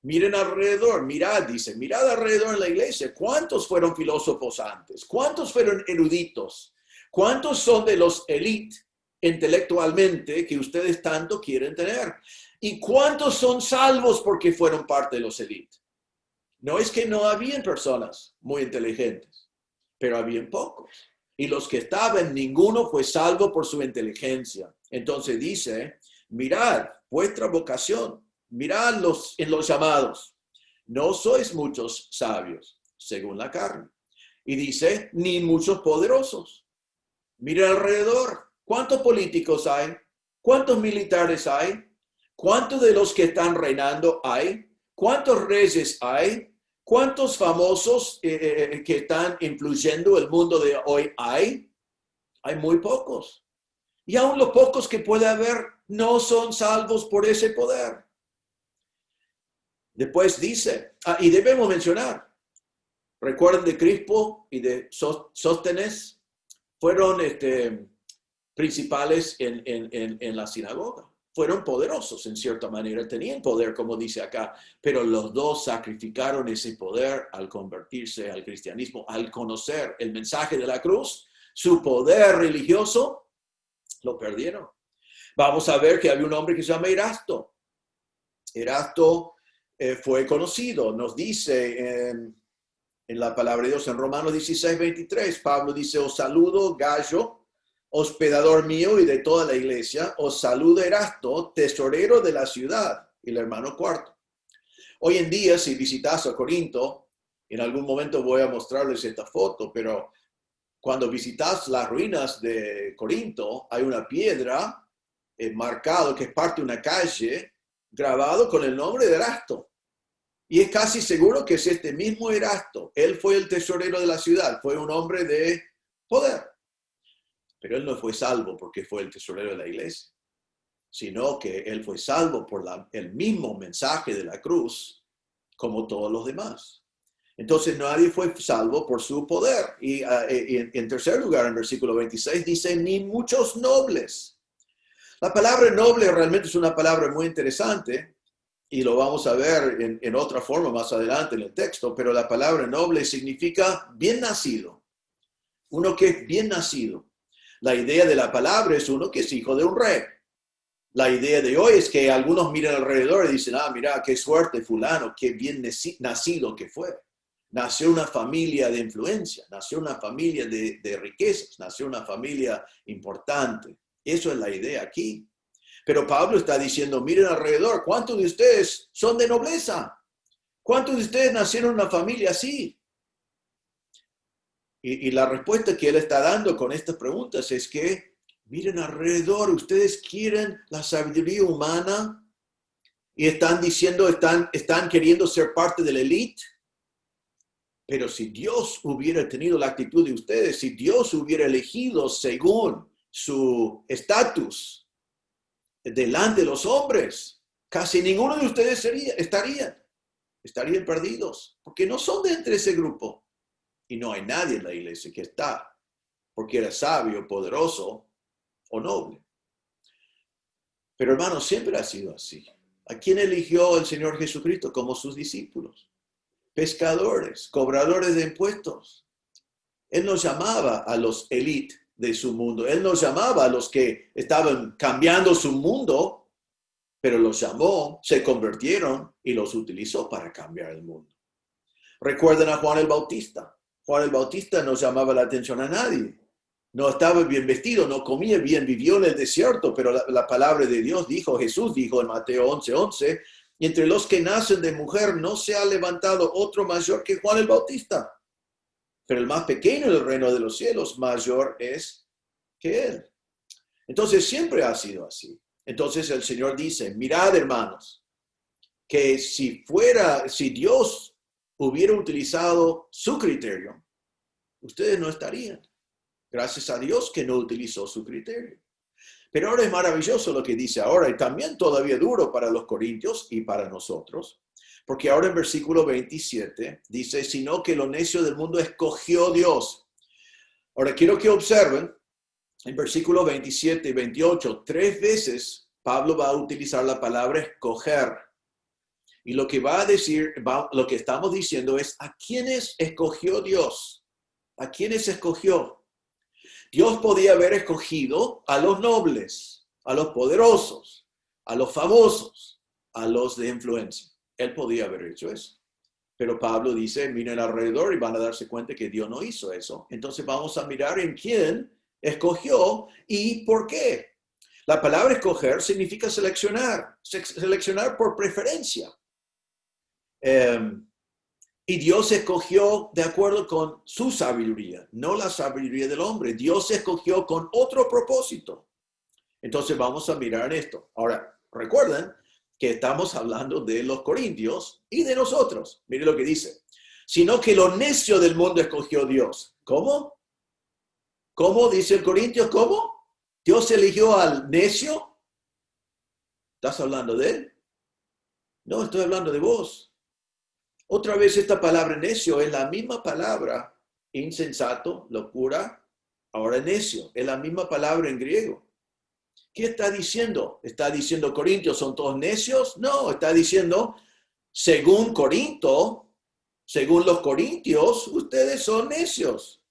Miren alrededor, mirad, dice, mirad alrededor en la iglesia. ¿Cuántos fueron filósofos antes? ¿Cuántos fueron eruditos? ¿Cuántos son de los élite intelectualmente que ustedes tanto quieren tener? ¿Y cuántos son salvos porque fueron parte de los élite? No es que no habían personas muy inteligentes, pero habían pocos. Y los que estaban, ninguno fue salvo por su inteligencia. Entonces dice, mirad vuestra vocación. Mirad en los llamados, no sois muchos sabios, según la carne. Y dice, ni muchos poderosos. Mira alrededor, ¿cuántos políticos hay? ¿Cuántos militares hay? ¿Cuántos de los que están reinando hay? ¿Cuántos reyes hay? ¿Cuántos famosos que están influyendo el mundo de hoy hay? Hay muy pocos. Y aún los pocos que puede haber no son salvos por ese poder. Después dice, y debemos mencionar, recuerden de Crispo y de Sóstenes, fueron principales en la sinagoga. Fueron poderosos en cierta manera, tenían poder, como dice acá, pero los dos sacrificaron ese poder al convertirse al cristianismo, al conocer el mensaje de la cruz, su poder religioso, lo perdieron. Vamos a ver que había un hombre que se llama Erasto. Erasto fue conocido, nos dice en la palabra de Dios en Romanos 16:23, Pablo dice, os saludo Gallo, hospedador mío y de toda la iglesia, os saludo Erasto, tesorero de la ciudad, y el hermano Cuarto. Hoy en día, si visitas a Corinto, en algún momento voy a mostrarles esta foto, pero cuando visitas las ruinas de Corinto, hay una piedra marcada que es parte de una calle, grabado con el nombre de Erasto. Y es casi seguro que es este mismo Erasto. Él fue el tesorero de la ciudad, fue un hombre de poder. Pero él no fue salvo porque fue el tesorero de la iglesia, sino que él fue salvo por el mismo mensaje de la cruz, como todos los demás. Entonces nadie fue salvo por su poder. Y en tercer lugar, en versículo 26, dice, ni muchos nobles. La palabra noble realmente es una palabra muy interesante y lo vamos a ver en otra forma más adelante en el texto, pero la palabra noble significa bien nacido, uno que es bien nacido. La idea de la palabra es uno que es hijo de un rey. La idea de hoy es que algunos miran alrededor y dicen, mira, qué suerte fulano, qué bien nacido que fue. Nació una familia de influencia, nació una familia de riquezas, nació una familia importante. Eso es la idea aquí. Pero Pablo está diciendo, miren alrededor, ¿cuántos de ustedes son de nobleza? ¿Cuántos de ustedes nacieron en una familia así? Y la respuesta que él está dando con estas preguntas es que, miren alrededor, ustedes quieren la sabiduría humana y están diciendo, están queriendo ser parte de la élite. Pero si Dios hubiera tenido la actitud de ustedes, si Dios hubiera elegido según su estatus delante de los hombres, casi ninguno de ustedes estarían perdidos, porque no son de entre ese grupo. Y no hay nadie en la iglesia que está, porque era sabio, poderoso o noble. Pero hermanos, siempre ha sido así. ¿A quién eligió el Señor Jesucristo como sus discípulos? Pescadores, cobradores de impuestos. Él nos llamaba a los élites de su mundo. Él nos llamaba a los que estaban cambiando su mundo, pero los llamó, se convirtieron y los utilizó para cambiar el mundo. Recuerden a Juan el Bautista. Juan el Bautista no llamaba la atención a nadie. No estaba bien vestido, no comía bien, vivió en el desierto, pero la palabra de Dios dijo, Jesús dijo en Mateo 11:11, entre los que nacen de mujer no se ha levantado otro mayor que Juan el Bautista. Pero el más pequeño del reino de los cielos mayor es que él. Entonces siempre ha sido así. Entonces el Señor dice, mirad hermanos, que si Dios hubiera utilizado su criterio, ustedes no estarían. Gracias a Dios que no utilizó su criterio. Pero ahora es maravilloso lo que dice ahora y también todavía duro para los corintios y para nosotros. Porque ahora en versículo 27 dice, sino que lo necio del mundo escogió Dios. Ahora quiero que observen en versículo 27 y 28, 3 veces Pablo va a utilizar la palabra escoger. Y lo que va a decir, lo que estamos diciendo es, ¿a quiénes escogió Dios? ¿A quiénes escogió? Dios podía haber escogido a los nobles, a los poderosos, a los famosos, a los de influencia. Él podía haber hecho eso. Pero Pablo dice, miren alrededor y van a darse cuenta que Dios no hizo eso. Entonces vamos a mirar en quién escogió y por qué. La palabra escoger significa seleccionar por preferencia. Y Dios escogió de acuerdo con su sabiduría, no la sabiduría del hombre. Dios escogió con otro propósito. Entonces vamos a mirar esto. Ahora, recuerden que estamos hablando de los corintios y de nosotros. Mire lo que dice. Sino que lo necio del mundo escogió Dios. ¿Cómo? ¿Cómo dice el Corintio? ¿Cómo? ¿Dios eligió al necio? ¿Estás hablando de él? No, estoy hablando de vos. Otra vez esta palabra necio es la misma palabra insensato, locura, ahora necio. Es la misma palabra en griego. ¿Qué está diciendo? ¿Está diciendo Corintios son todos necios? No, está diciendo, según Corinto, según los corintios, ustedes son necios.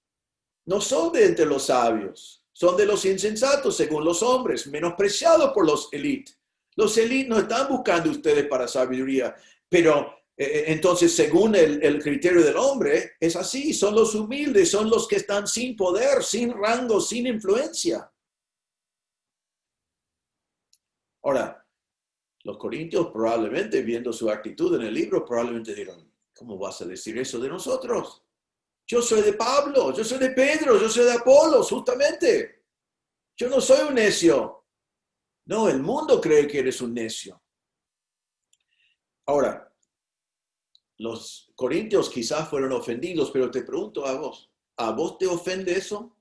No son de entre los sabios, son de los insensatos, según los hombres, menospreciados por los élites. Los élites no están buscando ustedes para sabiduría, pero entonces, según el criterio del hombre, es así, son los humildes, son los que están sin poder, sin rango, sin influencia. Ahora, los corintios probablemente, viendo su actitud en el libro, probablemente dirán, ¿cómo vas a decir eso de nosotros? Yo soy de Pablo, yo soy de Pedro, yo soy de Apolos, justamente. Yo no soy un necio. No, el mundo cree que eres un necio. Ahora, los corintios quizás fueron ofendidos, pero te pregunto ¿a vos te ofende eso?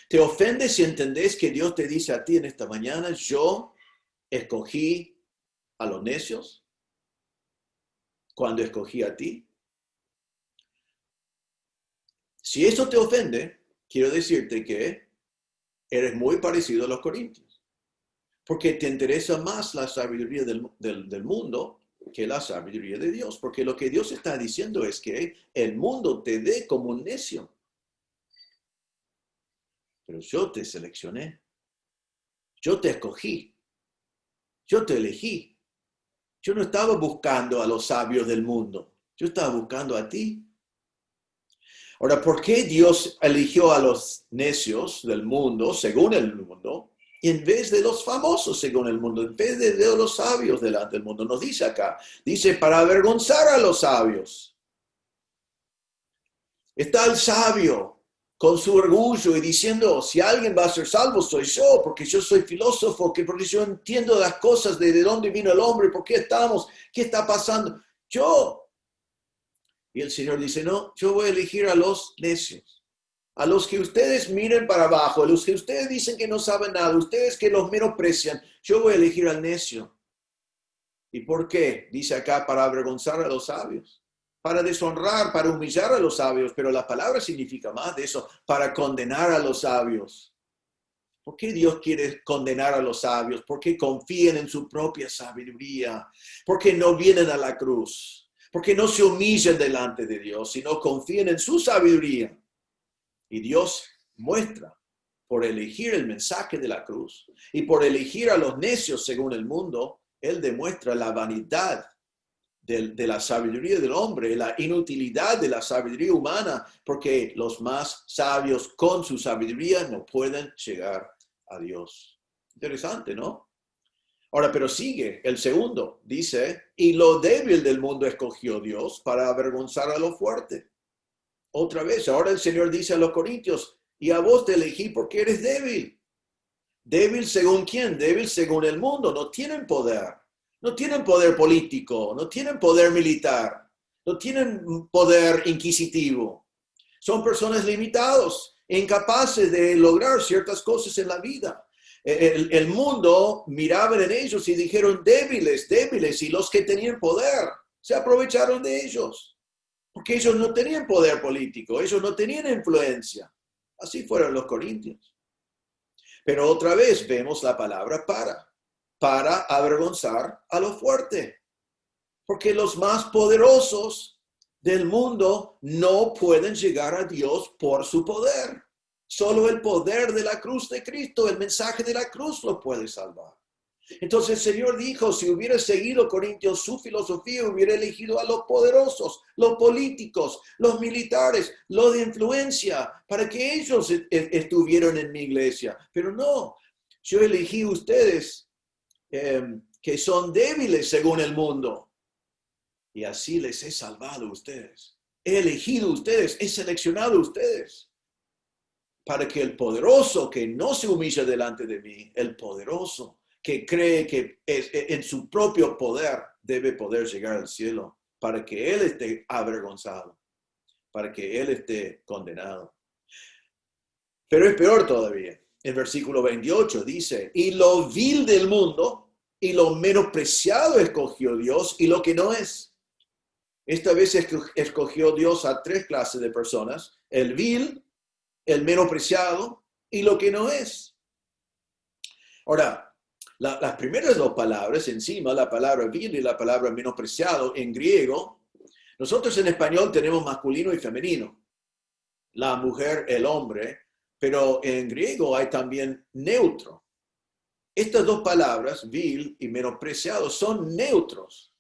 ¿Te ofende si entendés que Dios te dice a ti en esta mañana, yo escogí a los necios cuando escogí a ti? Si eso te ofende, quiero decirte que eres muy parecido a los corintios, porque te interesa más la sabiduría del mundo que la sabiduría de Dios, porque lo que Dios está diciendo es que el mundo te dé como un necio. Pero yo te seleccioné, yo te escogí, yo te elegí. Yo no estaba buscando a los sabios del mundo, yo estaba buscando a ti. Ahora, ¿por qué Dios eligió a los necios del mundo, según el mundo, en vez de los famosos según el mundo, en vez de los sabios delante del mundo? Nos dice acá, dice, para avergonzar a los sabios. Está el sabio con su orgullo y diciendo, si alguien va a ser salvo, soy yo, porque yo soy filósofo, porque yo entiendo las cosas de dónde vino el hombre, por qué estamos, qué está pasando. Yo. Y el Señor dice, no, yo voy a elegir a los necios. A los que ustedes miren para abajo, a los que ustedes dicen que no saben nada, ustedes que los menosprecian, yo voy a elegir al necio. ¿Y por qué? Dice acá, para avergonzar a los sabios, para deshonrar, para humillar a los sabios, pero la palabra significa más de eso, para condenar a los sabios. ¿Por qué Dios quiere condenar a los sabios? Porque confían en su propia sabiduría, porque no vienen a la cruz, porque no se humillan delante de Dios, sino confían en su sabiduría. Y Dios muestra, por elegir el mensaje de la cruz y por elegir a los necios según el mundo, Él demuestra la vanidad de la sabiduría del hombre, la inutilidad de la sabiduría humana, porque los más sabios con su sabiduría no pueden llegar a Dios. Interesante, ¿no? Ahora, pero sigue el segundo, dice, y lo débil del mundo escogió Dios para avergonzar a lo fuerte. Otra vez, ahora el Señor dice a los corintios, y a vos te elegí porque eres débil. ¿Débil según quién? Débil según el mundo. No tienen poder. No tienen poder político, no tienen poder militar, no tienen poder inquisitivo. Son personas limitados, incapaces de lograr ciertas cosas en la vida. El mundo miraba en ellos y dijeron débiles, débiles, y los que tenían poder se aprovecharon de ellos, porque ellos no tenían poder político, ellos no tenían influencia. Así fueron los corintios. Pero otra vez vemos la palabra para avergonzar a lo fuerte, porque los más poderosos del mundo no pueden llegar a Dios por su poder. Solo el poder de la cruz de Cristo, el mensaje de la cruz los puede salvar. Entonces el Señor dijo, si hubiera seguido Corintios su filosofía, hubiera elegido a los poderosos, los políticos, los militares, los de influencia, para que ellos estuvieran en mi iglesia. Pero no, yo elegí ustedes que son débiles según el mundo. Y así les he salvado a ustedes. He elegido a ustedes, he seleccionado a ustedes. Para que el poderoso que no se humilla delante de mí, el poderoso que cree que en su propio poder debe poder llegar al cielo, para que él esté avergonzado, para que él esté condenado. Pero es peor todavía. El versículo 28 dice, y lo vil del mundo y lo menospreciado escogió Dios y lo que no es. Esta vez escogió Dios a tres clases de personas, el vil, el menospreciado y lo que no es. Ahora, las primeras dos palabras encima, la palabra vil y la palabra menospreciado en griego, nosotros en español tenemos masculino y femenino, la mujer, el hombre, pero en griego hay también neutro. Estas dos palabras, vil y menospreciado, son neutros.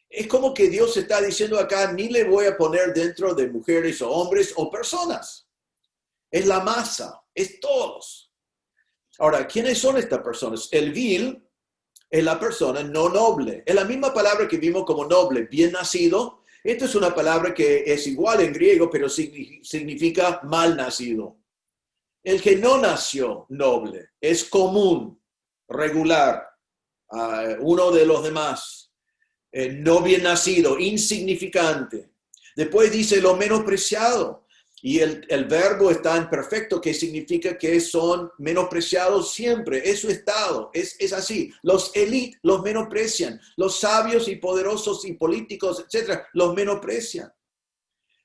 Es como que Dios está diciendo acá, ni le voy a poner dentro de mujeres o hombres o personas. Es la masa, es todos. Ahora, ¿quiénes son estas personas? El vil es la persona no noble. Es la misma palabra que vimos como noble, bien nacido. Esta es una palabra que es igual en griego, pero significa mal nacido. El que no nació noble es común, regular, uno de los demás, no bien nacido, insignificante. Después dice lo menospreciado. Y el verbo está en perfecto, que significa que son menospreciados siempre. Es su estado, es así. Los élites los menosprecian. Los sabios y poderosos y políticos, etcétera, los menosprecian.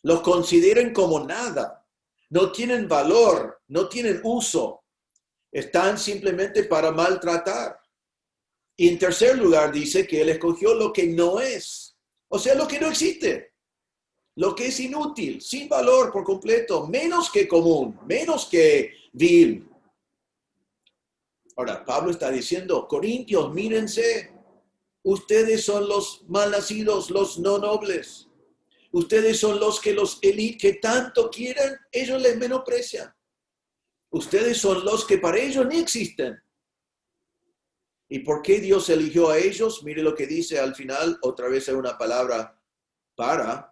Los consideran como nada. No tienen valor, no tienen uso. Están simplemente para maltratar. Y en tercer lugar dice que él escogió lo que no es. O sea, lo que no existe. Lo que es inútil, sin valor por completo, menos que común, menos que vil. Ahora, Pablo está diciendo, Corintios, mírense, ustedes son los malnacidos, los no nobles. Ustedes son los que los élites que tanto quieren, ellos les menosprecian. Ustedes son los que para ellos ni existen. ¿Y por qué Dios eligió a ellos? Mire lo que dice al final, otra vez hay una palabra para,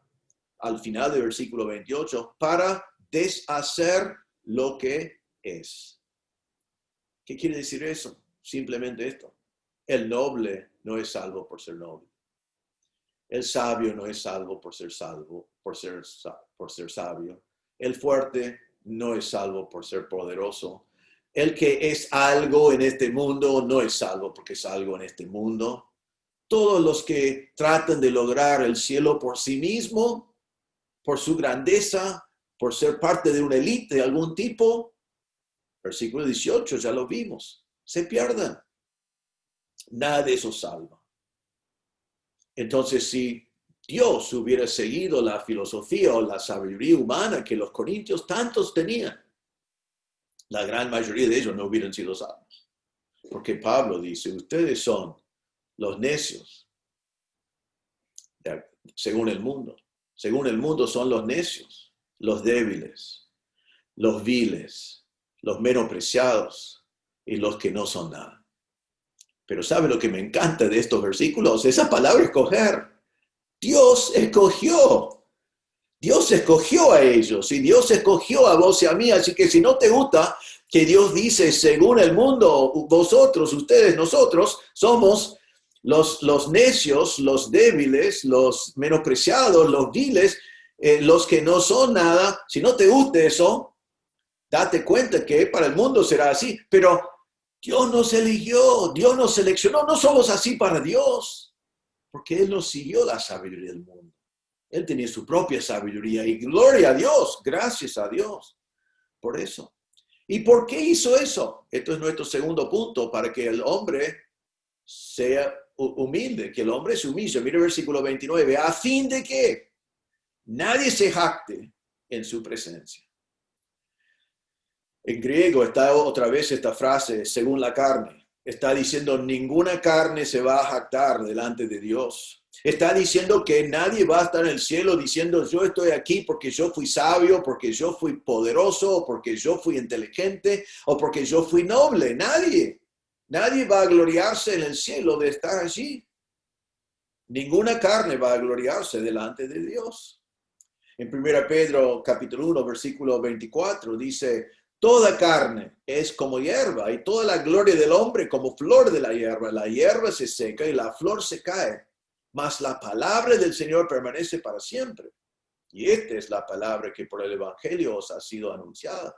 al final del versículo 28, para deshacer lo que es. ¿Qué quiere decir eso? Simplemente esto. El noble no es salvo por ser noble. El sabio no es salvo por ser sabio. El fuerte no es salvo por ser poderoso. El que es algo en este mundo no es salvo porque es algo en este mundo. Todos los que tratan de lograr el cielo por sí mismo, por su grandeza, por ser parte de una élite de algún tipo, versículo 18, ya lo vimos, se pierden. Nada de eso salva. Entonces, si Dios hubiera seguido la filosofía o la sabiduría humana que los corintios tantos tenían, la gran mayoría de ellos no hubieran sido salvos. Porque Pablo dice, ustedes son los necios. según el mundo. Según el mundo son los necios, los débiles, los viles, los menospreciados y los que no son nada. Pero ¿sabe lo que me encanta de estos versículos? Esa palabra escoger. Dios escogió. Dios escogió a ellos y Dios escogió a vos y a mí. Así que si no te gusta que Dios dice, según el mundo, vosotros, ustedes, nosotros, somos los necios, los débiles, los menospreciados, los viles, los que no son nada. Si no te gusta eso, date cuenta que para el mundo será así. Pero Dios nos eligió, Dios nos seleccionó. No somos así para Dios, porque Él nos siguió la sabiduría del mundo. Él tenía su propia sabiduría y gloria a Dios, gracias a Dios por eso. ¿Y por qué hizo eso? Esto es nuestro segundo punto, para que el hombre sea humilde, que el hombre se humille. Mira el versículo 29, a fin de que nadie se jacte en su presencia. En griego está otra vez esta frase, según la carne. Está diciendo, ninguna carne se va a jactar delante de Dios. Está diciendo que nadie va a estar en el cielo diciendo, yo estoy aquí porque yo fui sabio, porque yo fui poderoso, o porque yo fui inteligente, o porque yo fui noble. Nadie. Nadie va a gloriarse en el cielo de estar allí. Ninguna carne va a gloriarse delante de Dios. En 1 Pedro capítulo 1, versículo 24, dice, toda carne es como hierba, y toda la gloria del hombre como flor de la hierba. La hierba se seca y la flor se cae, mas la palabra del Señor permanece para siempre. Y esta es la palabra que por el Evangelio os ha sido anunciada.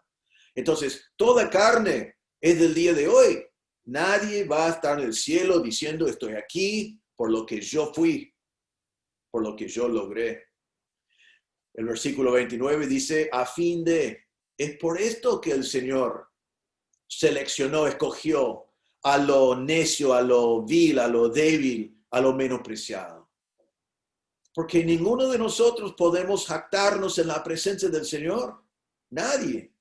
Entonces, toda carne es del día de hoy. Nadie va a estar en el cielo diciendo, estoy aquí por lo que yo fui, por lo que yo logré. El versículo 29 dice, a fin de, es por esto que el Señor seleccionó, escogió a lo necio, a lo vil, a lo débil, a lo menospreciado. Porque ninguno de nosotros podemos jactarnos en la presencia del Señor. Nadie.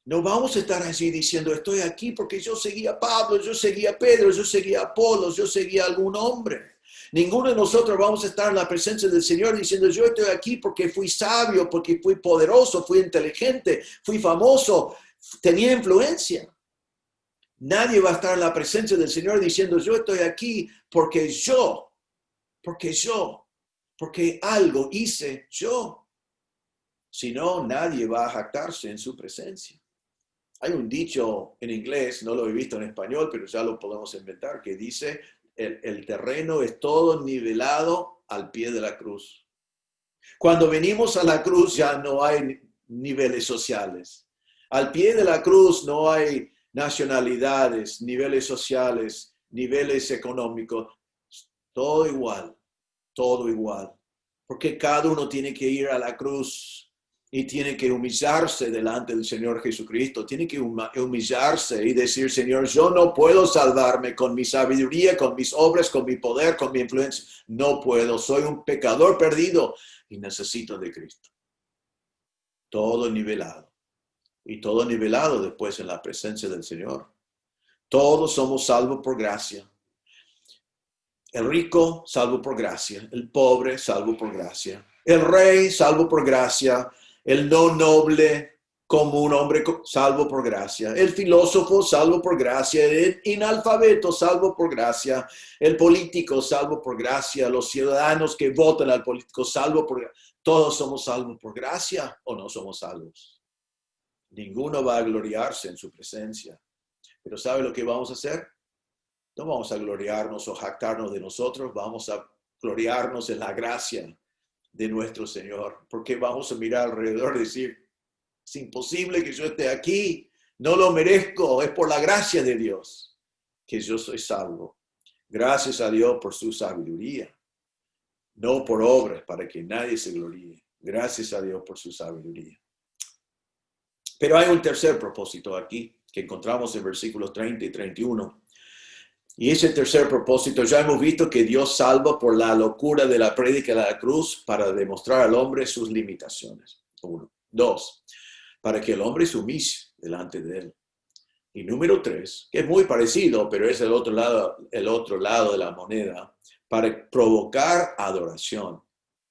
No vamos a estar allí diciendo, estoy aquí porque yo seguía a Pablo, yo seguía a Pedro, yo seguía a Apolos, yo seguía a algún hombre. Ninguno de nosotros vamos a estar en la presencia del Señor diciendo, yo estoy aquí porque fui sabio, porque fui poderoso, fui inteligente, fui famoso, tenía influencia. Nadie va a estar en la presencia del Señor diciendo, yo estoy aquí porque algo hice yo. Si no, nadie va a jactarse en su presencia. Hay un dicho en inglés, no lo he visto en español, pero ya lo podemos inventar, que dice, el terreno es todo nivelado al pie de la cruz. Cuando venimos a la cruz ya no hay niveles sociales. Al pie de la cruz no hay nacionalidades, niveles sociales, niveles económicos. Todo igual, todo igual. Porque cada uno tiene que ir a la cruz y tiene que humillarse delante del Señor Jesucristo. Tiene que humillarse y decir, Señor, yo no puedo salvarme con mi sabiduría, con mis obras, con mi poder, con mi influencia. No puedo, soy un pecador perdido y necesito de Cristo. Todo nivelado. Y todo nivelado después en la presencia del Señor. Todos somos salvos por gracia. El rico, salvo por gracia. El pobre, salvo por gracia. El rey, salvo por gracia. El no noble, como un hombre, salvo por gracia. El filósofo, salvo por gracia. El inalfabeto, salvo por gracia. El político, salvo por gracia. Los ciudadanos que votan al político, salvo por gracia. Todos somos salvos por gracia o no somos salvos. Ninguno va a gloriarse en su presencia. Pero ¿sabe lo que vamos a hacer? No vamos a gloriarnos o jactarnos de nosotros, vamos a gloriarnos en la gracia de nuestro Señor. Porque vamos a mirar alrededor y decir, es imposible que yo esté aquí, no lo merezco, es por la gracia de Dios que yo soy salvo. Gracias a Dios por su sabiduría, no por obras para que nadie se gloríe. Gracias a Dios por su sabiduría. Pero hay un tercer propósito aquí que encontramos en versículos 30 y 31. Y ese tercer propósito, ya hemos visto que Dios salva por la locura de la prédica de la cruz para demostrar al hombre sus limitaciones. 1. 2. Para que el hombre se humille delante de él. Y número 3, que es muy parecido, pero es el otro lado de la moneda, para provocar adoración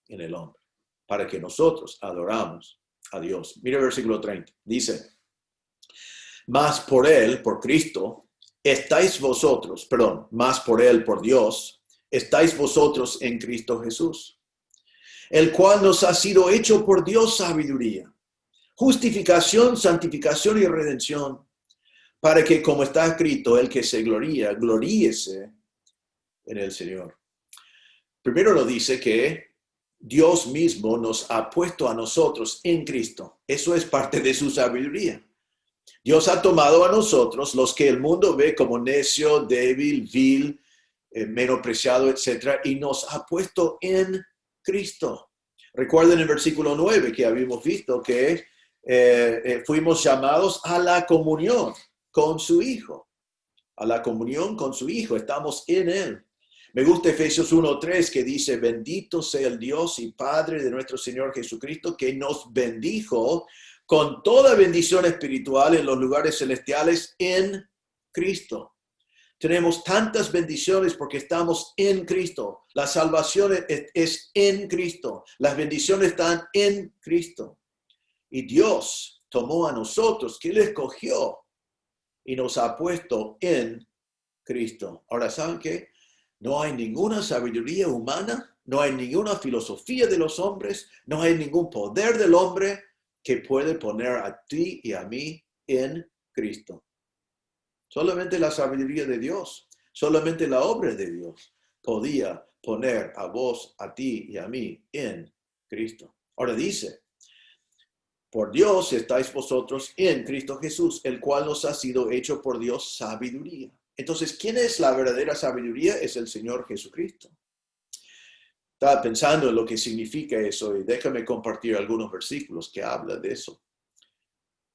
en el hombre, para que nosotros adoramos a Dios. Mira el versículo 30. Dice, más por él, por Cristo, más por él, por Dios, estáis vosotros en Cristo Jesús, el cual nos ha sido hecho por Dios sabiduría, justificación, santificación y redención, para que, como está escrito, el que se gloría, gloríese en el Señor. Primero nos dice que Dios mismo nos ha puesto a nosotros en Cristo. Eso es parte de su sabiduría. Dios ha tomado a nosotros, los que el mundo ve como necio, débil, vil, menospreciado, etc., y nos ha puesto en Cristo. Recuerden el versículo 9 que habíamos visto que fuimos llamados a la comunión con su Hijo. A la comunión con su Hijo, estamos en Él. Me gusta Efesios 1:3 que dice, bendito sea el Dios y Padre de nuestro Señor Jesucristo, que nos bendijo con toda bendición espiritual en los lugares celestiales en Cristo. Tenemos tantas bendiciones porque estamos en Cristo. La salvación es en Cristo. Las bendiciones están en Cristo. Y Dios tomó a nosotros, que Él escogió y nos ha puesto en Cristo. Ahora, ¿saben qué? No hay ninguna sabiduría humana, no hay ninguna filosofía de los hombres, no hay ningún poder del hombre que puede poner a ti y a mí en Cristo. Solamente la sabiduría de Dios, solamente la obra de Dios podía poner a vos, a ti y a mí en Cristo. Ahora dice, por Dios estáis vosotros en Cristo Jesús, el cual nos ha sido hecho por Dios sabiduría. Entonces, ¿quién es la verdadera sabiduría? Es el Señor Jesucristo. Estaba pensando en lo que significa eso y déjame compartir algunos versículos que hablan de eso.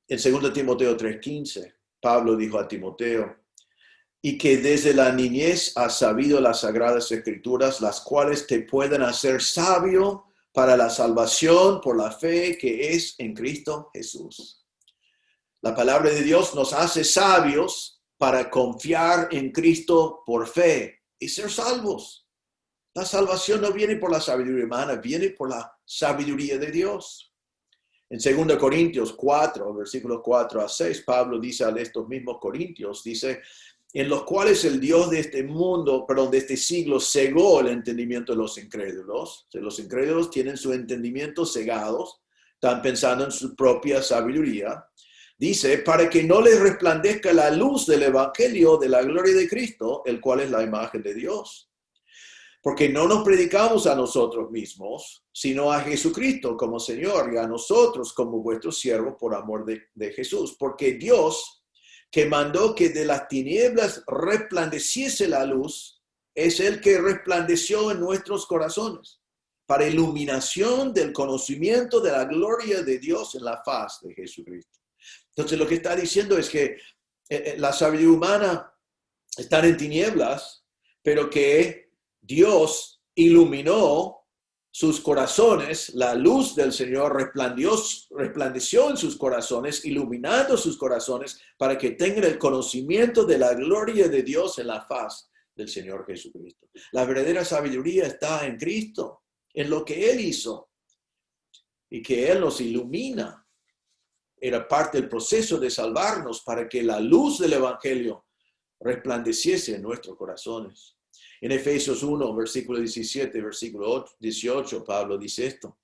En 2 Timoteo 3:15, Pablo dijo a Timoteo, y que desde la niñez has sabido las sagradas escrituras, las cuales te pueden hacer sabio para la salvación por la fe que es en Cristo Jesús. La palabra de Dios nos hace sabios para confiar en Cristo por fe y ser salvos. La salvación no viene por la sabiduría humana, viene por la sabiduría de Dios. En 2 Corintios 4, versículos 4 a 6, Pablo dice a estos mismos corintios, dice, en los cuales el Dios de este mundo, de este siglo, cegó el entendimiento de los incrédulos. O sea, los incrédulos tienen su entendimiento cegados, están pensando en su propia sabiduría. Dice, para que no les resplandezca la luz del evangelio de la gloria de Cristo, el cual es la imagen de Dios. Porque no nos predicamos a nosotros mismos, sino a Jesucristo como Señor y a nosotros como vuestros siervos por amor de Jesús. Porque Dios, que mandó que de las tinieblas resplandeciese la luz, es el que resplandeció en nuestros corazones, para iluminación del conocimiento de la gloria de Dios en la faz de Jesucristo. Entonces lo que está diciendo es que la sabiduría humana está en tinieblas, pero que Dios iluminó sus corazones, la luz del Señor resplandeció en sus corazones, iluminando sus corazones para que tengan el conocimiento de la gloria de Dios en la faz del Señor Jesucristo. La verdadera sabiduría está en Cristo, en lo que Él hizo y que Él nos ilumina. Era parte del proceso de salvarnos para que la luz del Evangelio resplandeciese en nuestros corazones. En Efesios 1, versículo 17, versículo 18, Pablo dice esto.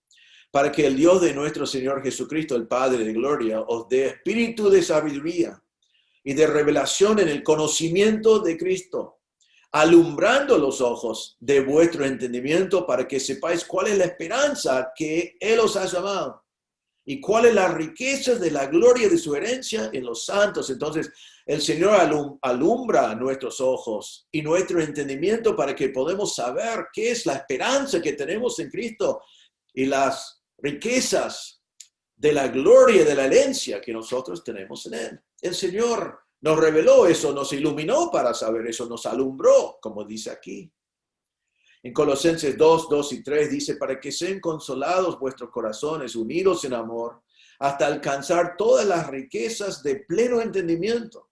Para que el Dios de nuestro Señor Jesucristo, el Padre de gloria, os dé espíritu de sabiduría y de revelación en el conocimiento de Cristo, alumbrando los ojos de vuestro entendimiento para que sepáis cuál es la esperanza que Él os ha llamado y cuál es la riqueza de la gloria de su herencia en los santos. Entonces, el Señor alumbra nuestros ojos y nuestro entendimiento para que podamos saber qué es la esperanza que tenemos en Cristo y las riquezas de la gloria de la herencia que nosotros tenemos en Él. El Señor nos reveló eso, nos iluminó para saber eso, nos alumbró, como dice aquí. En Colosenses 2, 2 y 3 dice, para que sean consolados vuestros corazones, unidos en amor, hasta alcanzar todas las riquezas de pleno entendimiento,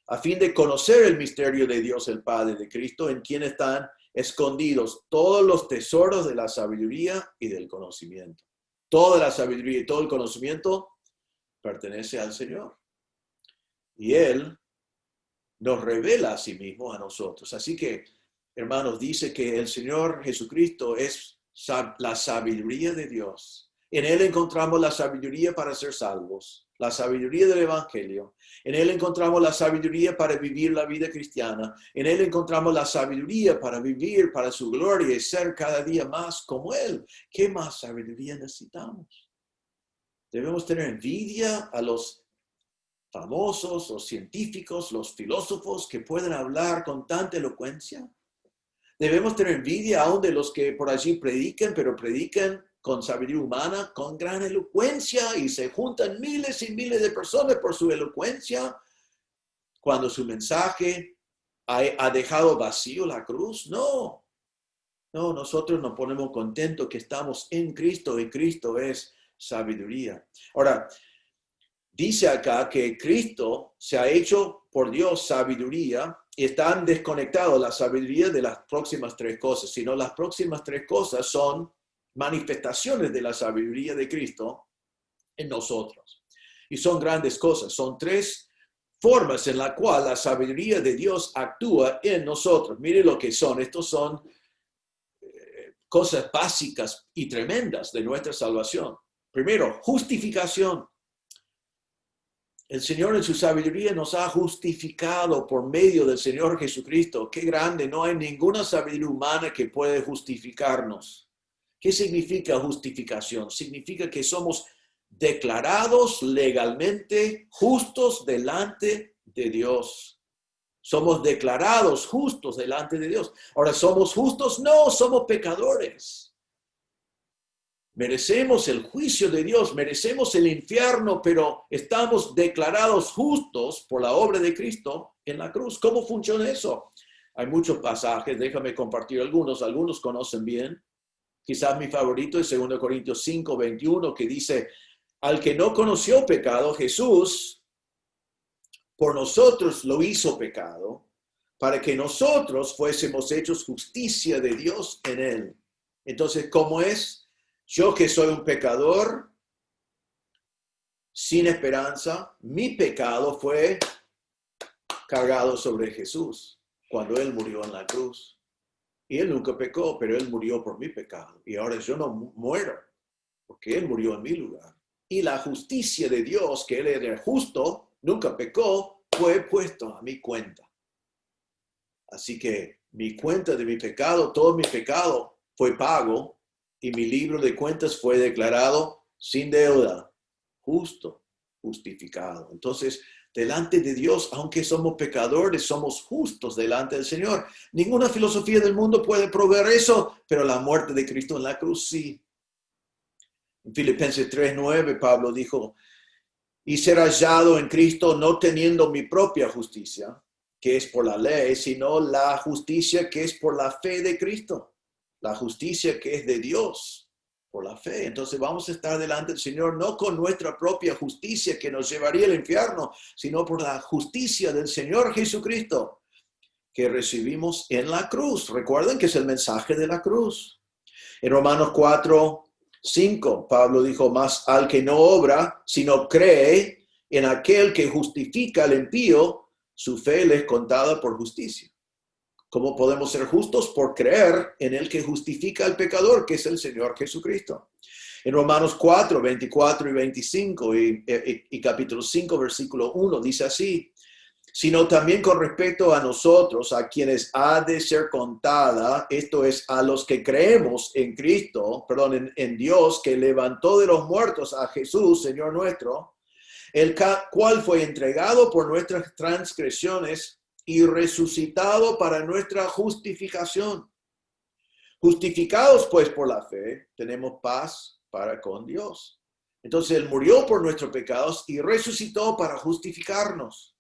a fin de conocer el misterio de Dios el Padre de Cristo, en quien están escondidos todos los tesoros de la sabiduría y del conocimiento. Toda la sabiduría y todo el conocimiento pertenece al Señor. Y Él nos revela a sí mismo a nosotros. Así que, hermanos, dice que el Señor Jesucristo es la sabiduría de Dios. En Él encontramos la sabiduría para ser salvos, la sabiduría del Evangelio. En Él encontramos la sabiduría para vivir la vida cristiana. En Él encontramos la sabiduría para vivir para su gloria y ser cada día más como Él. ¿Qué más sabiduría necesitamos? Debemos tener envidia a los famosos, los científicos, los filósofos que pueden hablar con tanta elocuencia. Debemos tener envidia aún de los que por allí predican, pero predican con sabiduría humana, con gran elocuencia, y se juntan miles y miles de personas por su elocuencia, cuando su mensaje ha dejado vacío la cruz. No, nosotros nos ponemos contentos que estamos en Cristo y Cristo es sabiduría. Ahora, dice acá que Cristo se ha hecho por Dios sabiduría y están desconectados la sabiduría de las próximas tres cosas, sino las próximas tres cosas son manifestaciones de la sabiduría de Cristo en nosotros. Y son grandes cosas, son tres formas en la cual la sabiduría de Dios actúa en nosotros. Mire lo que son, estos son cosas básicas y tremendas de nuestra salvación. Primero, justificación. El Señor en su sabiduría nos ha justificado por medio del Señor Jesucristo. ¡Qué grande! No hay ninguna sabiduría humana que puede justificarnos. ¿Qué significa justificación? Significa que somos declarados legalmente justos delante de Dios. Somos declarados justos delante de Dios. Ahora, ¿somos justos? No, somos pecadores. Merecemos el juicio de Dios, merecemos el infierno, pero estamos declarados justos por la obra de Cristo en la cruz. ¿Cómo funciona eso? Hay muchos pasajes, déjame compartir algunos conocen bien. Quizás mi favorito es 2 Corintios 5, 21, que dice, al que no conoció pecado, Jesús por nosotros lo hizo pecado, para que nosotros fuésemos hechos justicia de Dios en él. Entonces, ¿cómo es? Yo que soy un pecador sin esperanza, mi pecado fue cargado sobre Jesús cuando Él murió en la cruz. Y Él nunca pecó, pero Él murió por mi pecado. Y ahora yo no muero, porque Él murió en mi lugar. Y la justicia de Dios, que Él era justo, nunca pecó, fue puesto a mi cuenta. Así que mi cuenta de mi pecado, todo mi pecado fue pago, y mi libro de cuentas fue declarado sin deuda, justo, justificado. Entonces, delante de Dios, aunque somos pecadores, somos justos delante del Señor. Ninguna filosofía del mundo puede proveer eso, pero la muerte de Cristo en la cruz sí. En Filipenses 3:9, Pablo dijo, y ser hallado en Cristo no teniendo mi propia justicia, que es por la ley, sino la justicia que es por la fe de Cristo. La justicia que es de Dios por la fe. Entonces vamos a estar delante del Señor no con nuestra propia justicia que nos llevaría al infierno, sino por la justicia del Señor Jesucristo que recibimos en la cruz. Recuerden que es el mensaje de la cruz. En Romanos 4:5, Pablo dijo, mas al que no obra, sino cree en aquel que justifica al impío, su fe le es contada por justicia. ¿Cómo podemos ser justos? Por creer en el que justifica al pecador, que es el Señor Jesucristo. En Romanos 4, 24 y 25 y capítulo 5, versículo 1, dice así, sino también con respecto a nosotros, a quienes ha de ser contada, esto es, a los que creemos en Cristo, en Dios, que levantó de los muertos a Jesús, Señor nuestro, el cual fue entregado por nuestras transgresiones y resucitado para nuestra justificación. Justificados pues por la fe, tenemos paz para con Dios. Entonces Él murió por nuestros pecados y resucitó para justificarnos.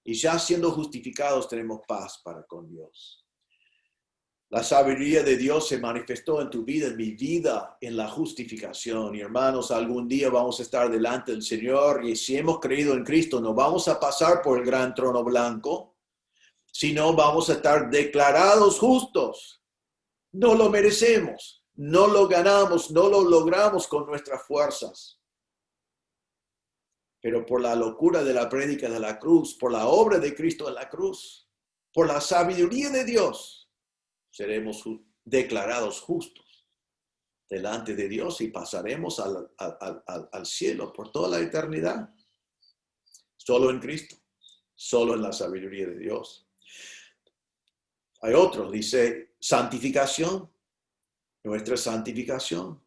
Y ya siendo justificados tenemos paz para con Dios. La sabiduría de Dios se manifestó en tu vida, en mi vida, en la justificación. Y hermanos, algún día vamos a estar delante del Señor y si hemos creído en Cristo, no vamos a pasar por el gran trono blanco. Si no, vamos a estar declarados justos. No lo merecemos, no lo ganamos, no lo logramos con nuestras fuerzas. Pero por la locura de la prédica de la cruz, por la obra de Cristo en la cruz, por la sabiduría de Dios, seremos declarados justos delante de Dios y pasaremos al cielo por toda la eternidad. Solo en Cristo, solo en la sabiduría de Dios. Hay otro, dice santificación, nuestra santificación.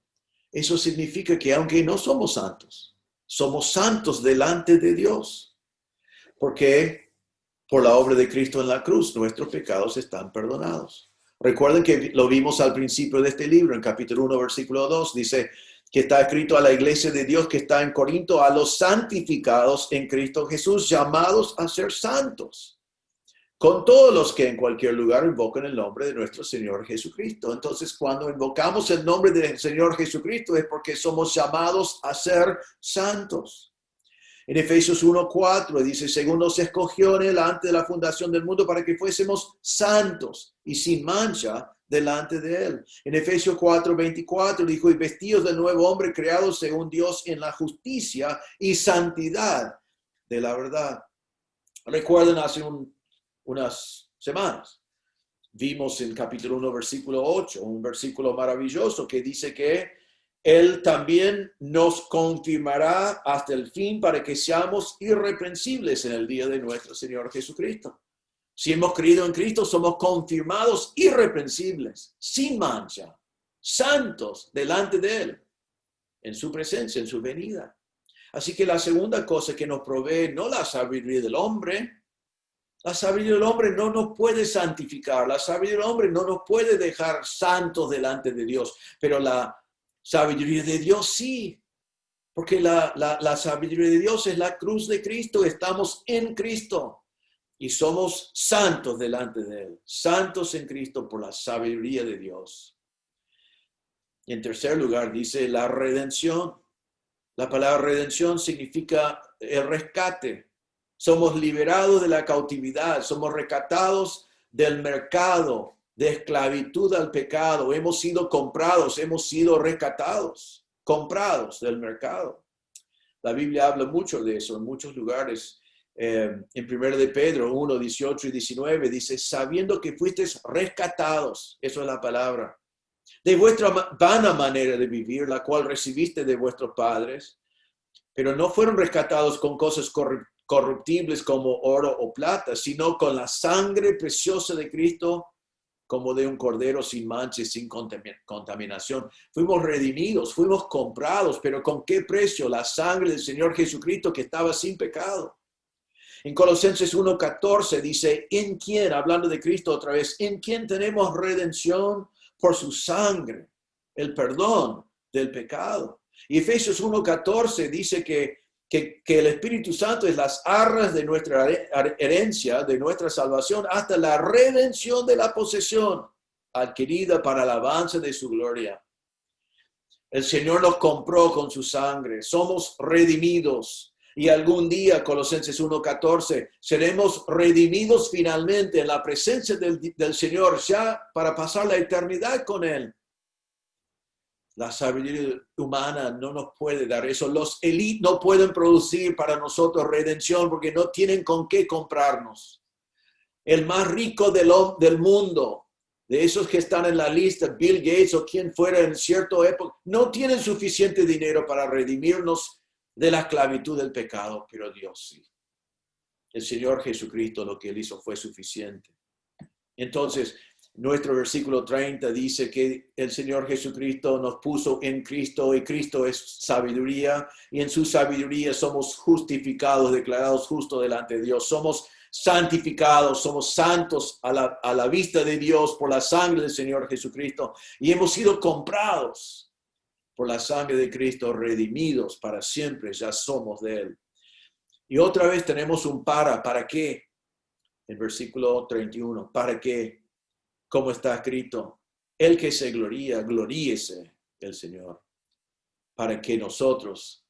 Eso significa que aunque no somos santos delante de Dios, porque por la obra de Cristo en la cruz, nuestros pecados están perdonados. Recuerden que lo vimos al principio de este libro, en capítulo 1, versículo 2, dice que está escrito a la iglesia de Dios que está en Corinto, a los santificados en Cristo Jesús, llamados a ser santos, con todos los que en cualquier lugar invocan el nombre de nuestro Señor Jesucristo. Entonces, cuando invocamos el nombre del Señor Jesucristo es porque somos llamados a ser santos. En Efesios 1:4 dice, según nos escogió en él antes de la fundación del mundo para que fuésemos santos y sin mancha delante de él. En Efesios 4:24 dijo, y vestidos del nuevo hombre creados según Dios en la justicia y santidad de la verdad. Recuerden hace unas semanas, vimos en capítulo 1, versículo 8, un versículo maravilloso que dice que Él también nos confirmará hasta el fin para que seamos irreprensibles en el día de nuestro Señor Jesucristo. Si hemos creído en Cristo, somos confirmados irreprensibles, sin mancha, santos delante de Él, en su presencia, en su venida. Así que la segunda cosa que nos provee, no la sabiduría del hombre, la sabiduría del hombre no nos puede santificar, la sabiduría del hombre no nos puede dejar santos delante de Dios, pero la sabiduría de Dios sí, porque la sabiduría de Dios es la cruz de Cristo, estamos en Cristo y somos santos delante de Él, santos en Cristo por la sabiduría de Dios. Y en tercer lugar dice la redención. La palabra redención significa el rescate. Somos liberados de la cautividad, somos rescatados del mercado de esclavitud al pecado. Hemos sido comprados, hemos sido rescatados, comprados del mercado. La Biblia habla mucho de eso en muchos lugares. En 1 de Pedro 1, 18 y 19 dice, sabiendo que fuisteis rescatados, eso es la palabra, de vuestra vana manera de vivir, la cual recibiste de vuestros padres, pero no fueron rescatados con cosas corruptibles como oro o plata, sino con la sangre preciosa de Cristo, como de un cordero sin mancha y sin contaminación. Fuimos redimidos, fuimos comprados, pero ¿con qué precio? La sangre del Señor Jesucristo que estaba sin pecado. En Colosenses 1:14 dice, en quien, hablando de Cristo otra vez, en quien tenemos redención por su sangre, el perdón del pecado. Y Efesios 1:14 dice que el Espíritu Santo es las arras de nuestra herencia, de nuestra salvación, hasta la redención de la posesión adquirida para el avance de su gloria. El Señor nos compró con su sangre, somos redimidos. Y algún día, Colosenses 1:14, seremos redimidos finalmente en la presencia del Señor, ya para pasar la eternidad con Él. La sabiduría humana no nos puede dar eso. Los élites no pueden producir para nosotros redención porque no tienen con qué comprarnos. El más rico del mundo, de esos que están en la lista, Bill Gates o quien fuera en cierta época, no tienen suficiente dinero para redimirnos de la esclavitud del pecado, pero Dios sí. El Señor Jesucristo, lo que Él hizo fue suficiente. Entonces, nuestro versículo 30 dice que el Señor Jesucristo nos puso en Cristo y Cristo es sabiduría y en su sabiduría somos justificados, declarados justos delante de Dios. Somos santificados, somos santos a la vista de Dios por la sangre del Señor Jesucristo y hemos sido comprados por la sangre de Cristo, redimidos para siempre, ya somos de Él. Y otra vez tenemos un ¿para qué? En versículo 31, ¿para qué? Como está escrito, el que se gloría, gloríese el Señor, para que nosotros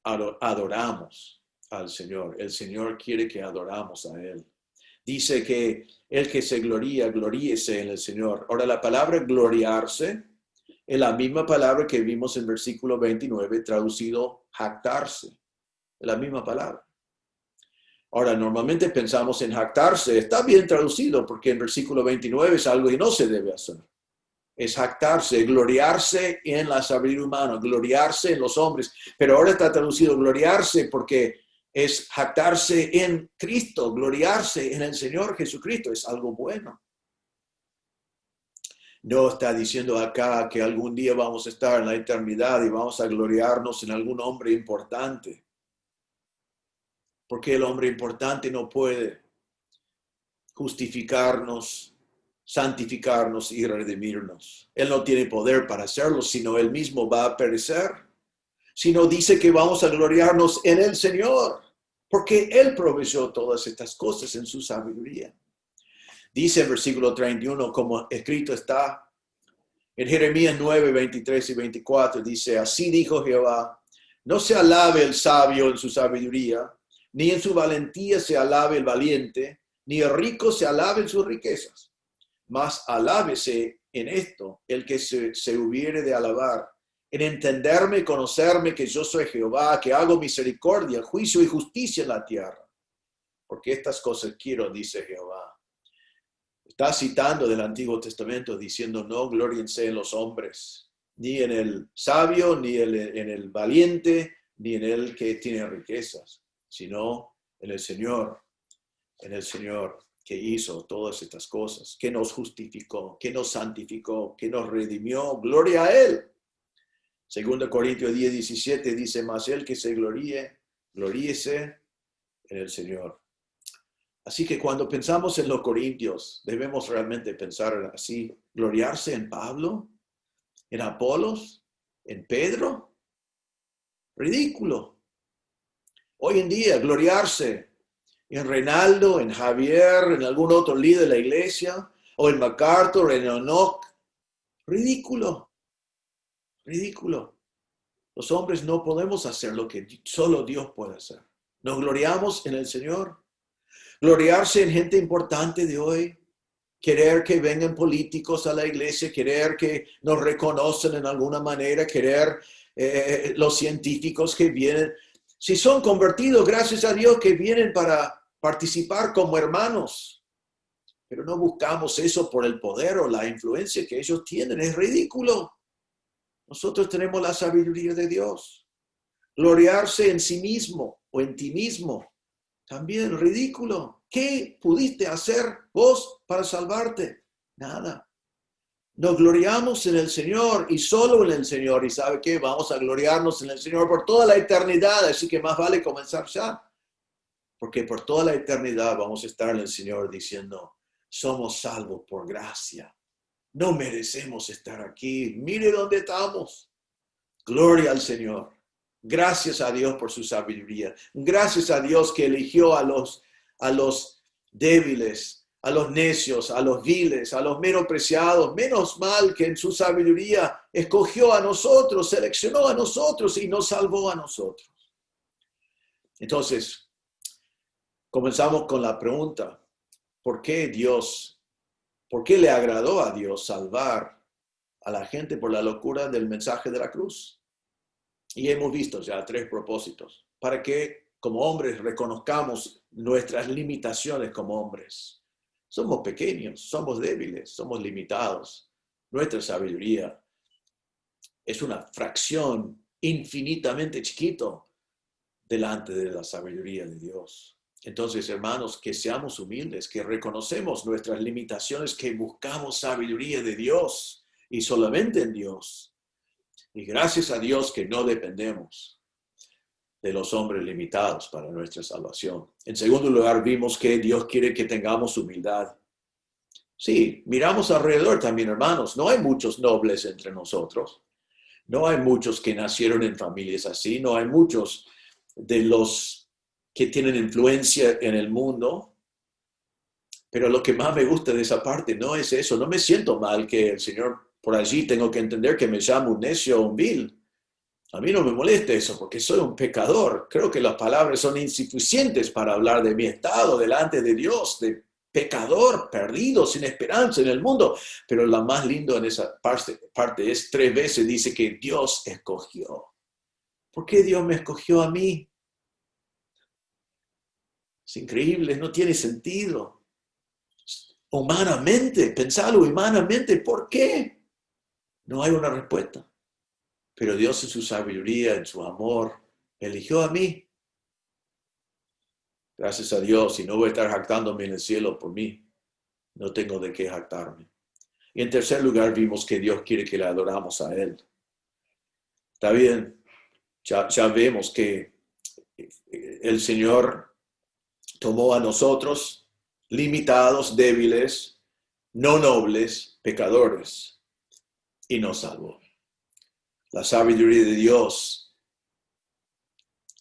adoramos al Señor. El Señor quiere que adoramos a Él. Dice que el que se gloría, gloríese en el Señor. Ahora, la palabra gloriarse es la misma palabra que vimos en versículo 29, traducido jactarse. Es la misma palabra. Ahora, normalmente pensamos en jactarse. Está bien traducido porque en versículo 29 es algo que no se debe hacer. Es jactarse, gloriarse en la sabiduría humana, gloriarse en los hombres. Pero ahora está traducido gloriarse porque es jactarse en Cristo, gloriarse en el Señor Jesucristo. Es algo bueno. No está diciendo acá que algún día vamos a estar en la eternidad y vamos a gloriarnos en algún hombre importante. Porque el hombre importante no puede justificarnos, santificarnos y redimirnos. Él no tiene poder para hacerlo, sino él mismo va a perecer. Sino dice que vamos a gloriarnos en el Señor, porque él proveyó todas estas cosas en su sabiduría. Dice en versículo 31, como escrito está en Jeremías 9, 23 y 24, dice, así dijo Jehová, no se alabe el sabio en su sabiduría, ni en su valentía se alabe el valiente, ni el rico se alabe en sus riquezas. Mas alábese en esto el que se hubiere de alabar, en entenderme y conocerme que yo soy Jehová, que hago misericordia, juicio y justicia en la tierra. Porque estas cosas quiero, dice Jehová. Está citando del Antiguo Testamento diciendo, no glóriense en los hombres, ni en el sabio, ni en el valiente, ni en el que tiene riquezas, sino en el Señor que hizo todas estas cosas, que nos justificó, que nos santificó, que nos redimió. Gloria a Él. 2 Corintios 10, 17 dice, mas el que se gloríe, gloríese en el Señor. Así que cuando pensamos en los corintios, debemos realmente pensar así, gloriarse en Pablo, en Apolos, en Pedro. Ridículo. Hoy en día, gloriarse en Reinaldo, en Javier, en algún otro líder de la iglesia, o en MacArthur, en Enoch. Ridículo. Ridículo. Los hombres no podemos hacer lo que solo Dios puede hacer. Nos gloriamos en el Señor. Gloriarse en gente importante de hoy. Querer que vengan políticos a la iglesia, querer que nos reconocen en alguna manera, querer los científicos que vienen. Si son convertidos, gracias a Dios que vienen para participar como hermanos. Pero no buscamos eso por el poder o la influencia que ellos tienen. Es ridículo. Nosotros tenemos la sabiduría de Dios. Gloriarse en sí mismo o en ti mismo. También ridículo. ¿Qué pudiste hacer vos para salvarte? Nada. Nos gloriamos en el Señor y solo en el Señor. ¿Y sabe qué? Vamos a gloriarnos en el Señor por toda la eternidad. Así que más vale comenzar ya. Porque por toda la eternidad vamos a estar en el Señor diciendo, somos salvos por gracia. No merecemos estar aquí. Mire dónde estamos. Gloria al Señor. Gracias a Dios por su sabiduría. Gracias a Dios que eligió a los débiles, a los necios, a los viles, a los menospreciados. Menos mal que en su sabiduría escogió a nosotros, seleccionó a nosotros y nos salvó a nosotros. Entonces, comenzamos con la pregunta, ¿por qué le agradó a Dios salvar a la gente por la locura del mensaje de la cruz? Y hemos visto ya 3 propósitos. Para que como hombres reconozcamos nuestras limitaciones como hombres. Somos pequeños, somos débiles, somos limitados. Nuestra sabiduría es una fracción infinitamente chiquito delante de la sabiduría de Dios. Entonces, hermanos, que seamos humildes, que reconocemos nuestras limitaciones, que buscamos sabiduría de Dios y solamente en Dios. Y gracias a Dios que no dependemos de los hombres limitados para nuestra salvación. En segundo lugar, vimos que Dios quiere que tengamos humildad. Sí, miramos alrededor también, hermanos. No hay muchos nobles entre nosotros. No hay muchos que nacieron en familias así. No hay muchos de los que tienen influencia en el mundo. Pero lo que más me gusta de esa parte no es eso. No me siento mal que el Señor por allí tengo que entender que me llamo un necio o un vil. A mí no me molesta eso porque soy un pecador. Creo que las palabras son insuficientes para hablar de mi estado delante de Dios, de pecador, perdido, sin esperanza en el mundo. Pero lo más lindo en esa parte es 3 veces dice que Dios escogió. ¿Por qué Dios me escogió a mí? Es increíble, no tiene sentido. Humanamente, pensarlo humanamente, ¿por qué? No hay una respuesta. Pero Dios en su sabiduría, en su amor, eligió a mí. Gracias a Dios, y no voy a estar jactándome en el cielo por mí. No tengo de qué jactarme. Y en tercer lugar, vimos que Dios quiere que le adoramos a Él. Está bien, ya vemos que el Señor tomó a nosotros, limitados, débiles, no nobles, pecadores, y nos salvó. La sabiduría de Dios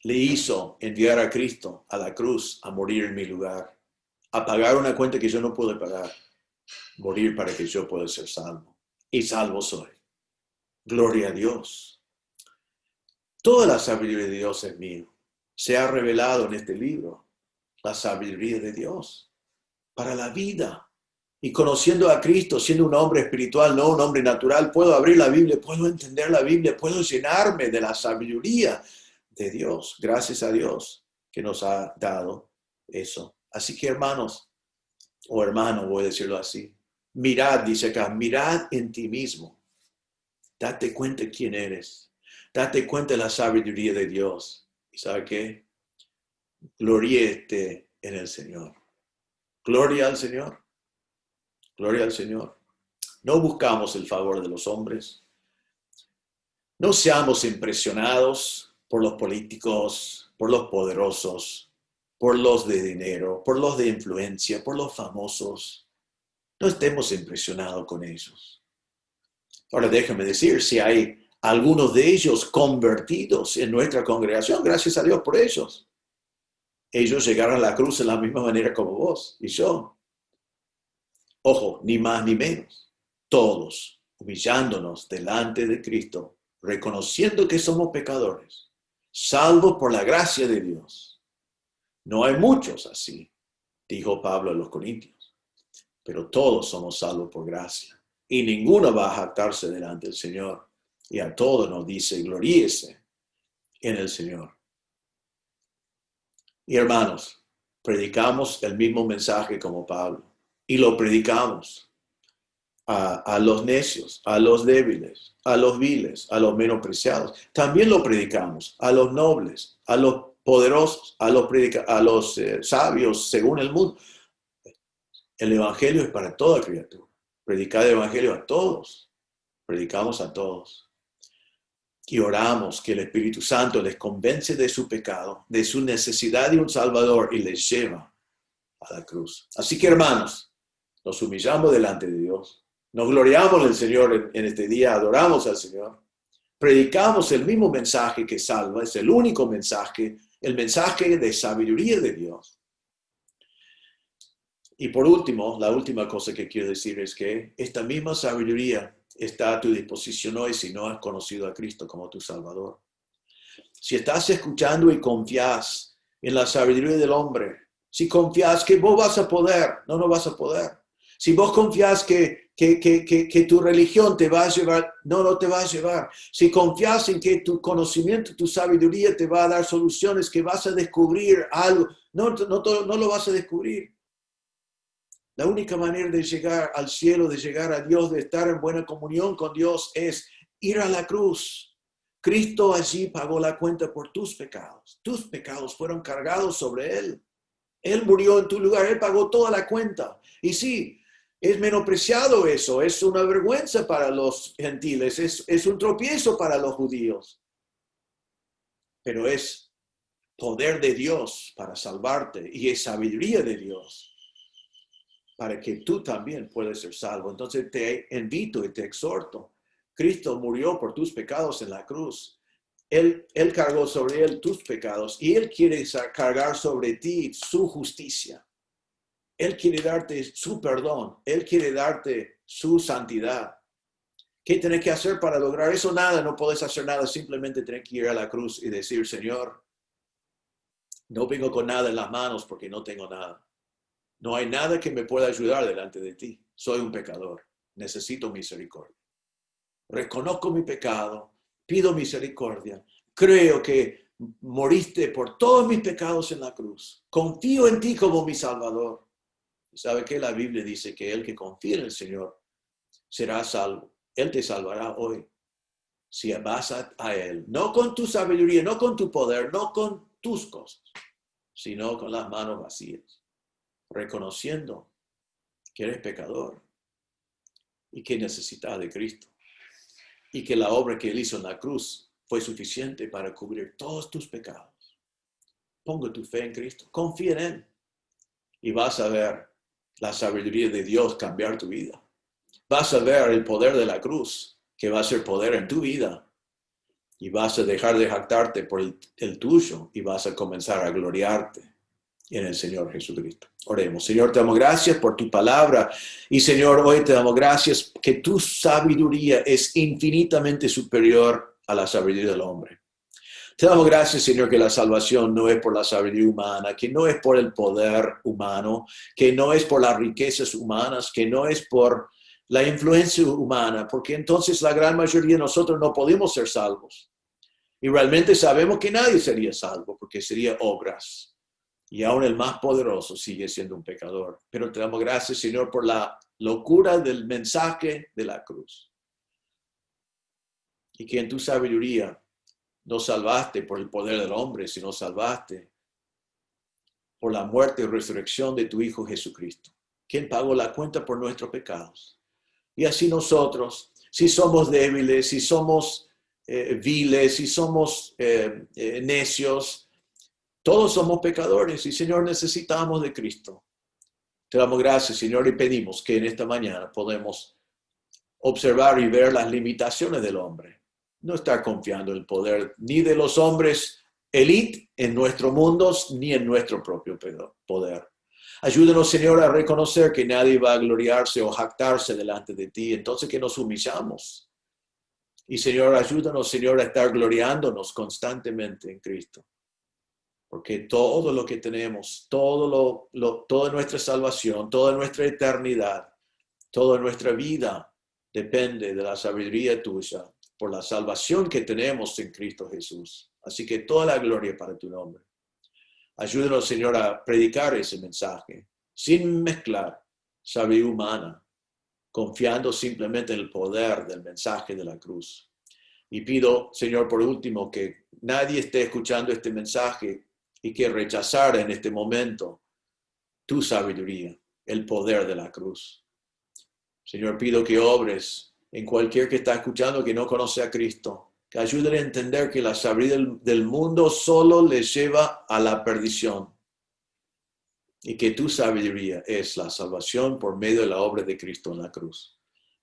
le hizo enviar a Cristo a la cruz a morir en mi lugar, a pagar una cuenta que yo no puedo pagar, morir para que yo pueda ser salvo. Y salvo soy. Gloria a Dios. Toda la sabiduría de Dios es mío. Se ha revelado en este libro la sabiduría de Dios para la vida. Y conociendo a Cristo, siendo un hombre espiritual, no un hombre natural, puedo abrir la Biblia, puedo entender la Biblia, puedo llenarme de la sabiduría de Dios. Gracias a Dios que nos ha dado eso. Así que hermanos, o hermano, voy a decirlo así, mirad, dice acá, mirad en ti mismo. Date cuenta de quién eres. Date cuenta de la sabiduría de Dios. ¿Y sabe qué? Gloríete en el Señor. Gloria al Señor. Gloria al Señor. No buscamos el favor de los hombres. No seamos impresionados por los políticos, por los poderosos, por los de dinero, por los de influencia, por los famosos. No estemos impresionados con ellos. Ahora déjame decir, si hay algunos de ellos convertidos en nuestra congregación, gracias a Dios por ellos. Ellos llegaron a la cruz de la misma manera como vos y yo. Ojo, ni más ni menos. Todos humillándonos delante de Cristo, reconociendo que somos pecadores, salvos por la gracia de Dios. No hay muchos así, dijo Pablo a los Corintios, pero todos somos salvos por gracia. Y ninguno va a jactarse delante del Señor. Y a todos nos dice, gloríese en el Señor. Y hermanos, predicamos el mismo mensaje como Pablo. Y lo predicamos a los necios, a los débiles, a los viles, a los menospreciados. También lo predicamos a los nobles, a los poderosos, a los sabios según el mundo. El evangelio es para toda criatura. Predicar el evangelio a todos. Predicamos a todos. Y oramos que el Espíritu Santo les convence de su pecado, de su necesidad de un Salvador y les lleva a la cruz. Así que hermanos, nos humillamos delante de Dios. Nos gloriamos en el Señor en este día, adoramos al Señor. Predicamos el mismo mensaje que salva, es el único mensaje, el mensaje de sabiduría de Dios. Y por último, la última cosa que quiero decir es que esta misma sabiduría está a tu disposición hoy si no has conocido a Cristo como tu Salvador. Si estás escuchando y confías en la sabiduría del hombre, si confías que vos vas a poder, no vas a poder. Si vos confías que tu religión te va a llevar, no te va a llevar. Si confías en que tu conocimiento, tu sabiduría te va a dar soluciones, que vas a descubrir algo, no lo vas a descubrir. La única manera de llegar al cielo, de llegar a Dios, de estar en buena comunión con Dios es ir a la cruz. Cristo allí pagó la cuenta por tus pecados. Tus pecados fueron cargados sobre Él. Él murió en tu lugar, Él pagó toda la cuenta. Y sí, es menospreciado eso, es una vergüenza para los gentiles, es un tropiezo para los judíos. Pero es poder de Dios para salvarte y es sabiduría de Dios para que tú también puedas ser salvo. Entonces te invito y te exhorto. Cristo murió por tus pecados en la cruz. Él cargó sobre Él tus pecados y Él quiere cargar sobre ti su justicia. Él quiere darte su perdón. Él quiere darte su santidad. ¿Qué tienes que hacer para lograr eso? Nada, no puedes hacer nada. Simplemente tienes que ir a la cruz y decir, Señor, no vengo con nada en las manos porque no tengo nada. No hay nada que me pueda ayudar delante de ti. Soy un pecador. Necesito misericordia. Reconozco mi pecado. Pido misericordia. Creo que moriste por todos mis pecados en la cruz. Confío en ti como mi Salvador. ¿Sabe qué? La Biblia dice que el que confía en el Señor será salvo. Él te salvará hoy. Si vas a Él, no con tu sabiduría, no con tu poder, no con tus cosas, sino con las manos vacías, reconociendo que eres pecador y que necesitas de Cristo y que la obra que Él hizo en la cruz fue suficiente para cubrir todos tus pecados. Ponga tu fe en Cristo, confía en Él y vas a ver la sabiduría de Dios cambiar tu vida. Vas a ver el poder de la cruz que va a ser poder en tu vida y vas a dejar de jactarte por el tuyo y vas a comenzar a gloriarte en el Señor Jesucristo. Oremos. Señor, te damos gracias por tu palabra y Señor, hoy te damos gracias que tu sabiduría es infinitamente superior a la sabiduría del hombre. Te damos gracias, Señor, que la salvación no es por la sabiduría humana, que no es por el poder humano, que no es por las riquezas humanas, que no es por la influencia humana, porque entonces la gran mayoría de nosotros no podemos ser salvos. Y realmente sabemos que nadie sería salvo, porque sería obras. Y aún el más poderoso sigue siendo un pecador. Pero te damos gracias, Señor, por la locura del mensaje de la cruz. Y que en tu sabiduría no salvaste por el poder del hombre, sino salvaste por la muerte y resurrección de tu Hijo Jesucristo, quien pagó la cuenta por nuestros pecados. Y así nosotros, si somos débiles, si somos viles, si somos necios, todos somos pecadores y, Señor, necesitamos de Cristo. Te damos gracias, Señor, y pedimos que en esta mañana podamos observar y ver las limitaciones del hombre. No estar confiando en el poder ni de los hombres élite en nuestro mundo, ni en nuestro propio poder. Ayúdanos, Señor, a reconocer que nadie va a gloriarse o jactarse delante de ti, entonces que nos humillamos. Y, Señor, ayúdanos, Señor, a estar gloriándonos constantemente en Cristo. Porque todo lo que tenemos, toda nuestra salvación, toda nuestra eternidad, toda nuestra vida depende de la sabiduría tuya, por la salvación que tenemos en Cristo Jesús. Así que toda la gloria para tu nombre. Ayúdanos, Señor, a predicar ese mensaje sin mezclar sabiduría humana, confiando simplemente en el poder del mensaje de la cruz. Y pido, Señor, por último, que nadie esté escuchando este mensaje y que rechazara en este momento tu sabiduría, el poder de la cruz. Señor, pido que obres en cualquier que está escuchando que no conoce a Cristo, que ayuden a entender que la sabiduría del mundo solo les lleva a la perdición y que tu sabiduría es la salvación por medio de la obra de Cristo en la cruz.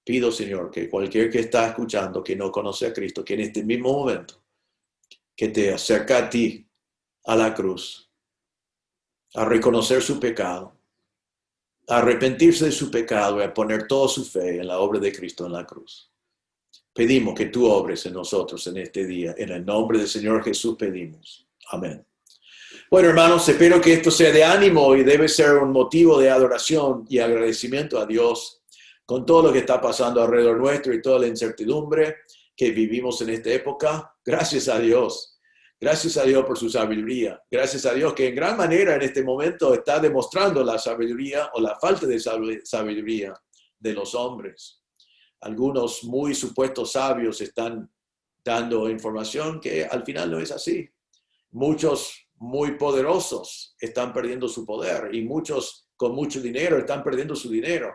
Pido, Señor, que cualquier que está escuchando que no conoce a Cristo, que en este mismo momento que te acerca a ti, a la cruz, a reconocer su pecado, a arrepentirse de su pecado y a poner toda su fe en la obra de Cristo en la cruz. Pedimos que tú obres en nosotros en este día. En el nombre del Señor Jesús pedimos. Amén. Bueno, hermanos, espero que esto sea de ánimo y debe ser un motivo de adoración y agradecimiento a Dios con todo lo que está pasando alrededor nuestro y toda la incertidumbre que vivimos en esta época. Gracias a Dios. Gracias a Dios por su sabiduría. Gracias a Dios que en gran manera en este momento está demostrando la sabiduría o la falta de sabiduría de los hombres. Algunos muy supuestos sabios están dando información que al final no es así. Muchos muy poderosos están perdiendo su poder y muchos con mucho dinero están perdiendo su dinero.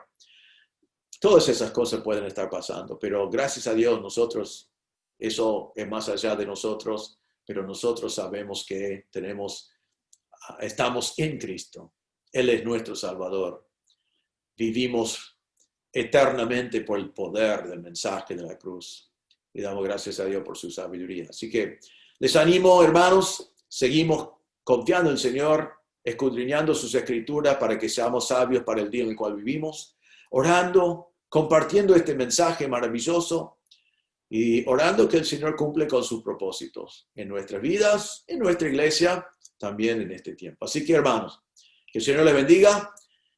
Todas esas cosas pueden estar pasando, pero gracias a Dios nosotros, eso es más allá de nosotros, pero nosotros sabemos que estamos en Cristo. Él es nuestro Salvador. Vivimos eternamente por el poder del mensaje de la cruz. Y damos gracias a Dios por su sabiduría. Así que les animo, hermanos, seguimos confiando en el Señor, escudriñando sus escrituras para que seamos sabios para el día en el cual vivimos, orando, compartiendo este mensaje maravilloso y orando que el Señor cumple con sus propósitos en nuestras vidas, en nuestra iglesia, también en este tiempo. Así que, hermanos, que el Señor les bendiga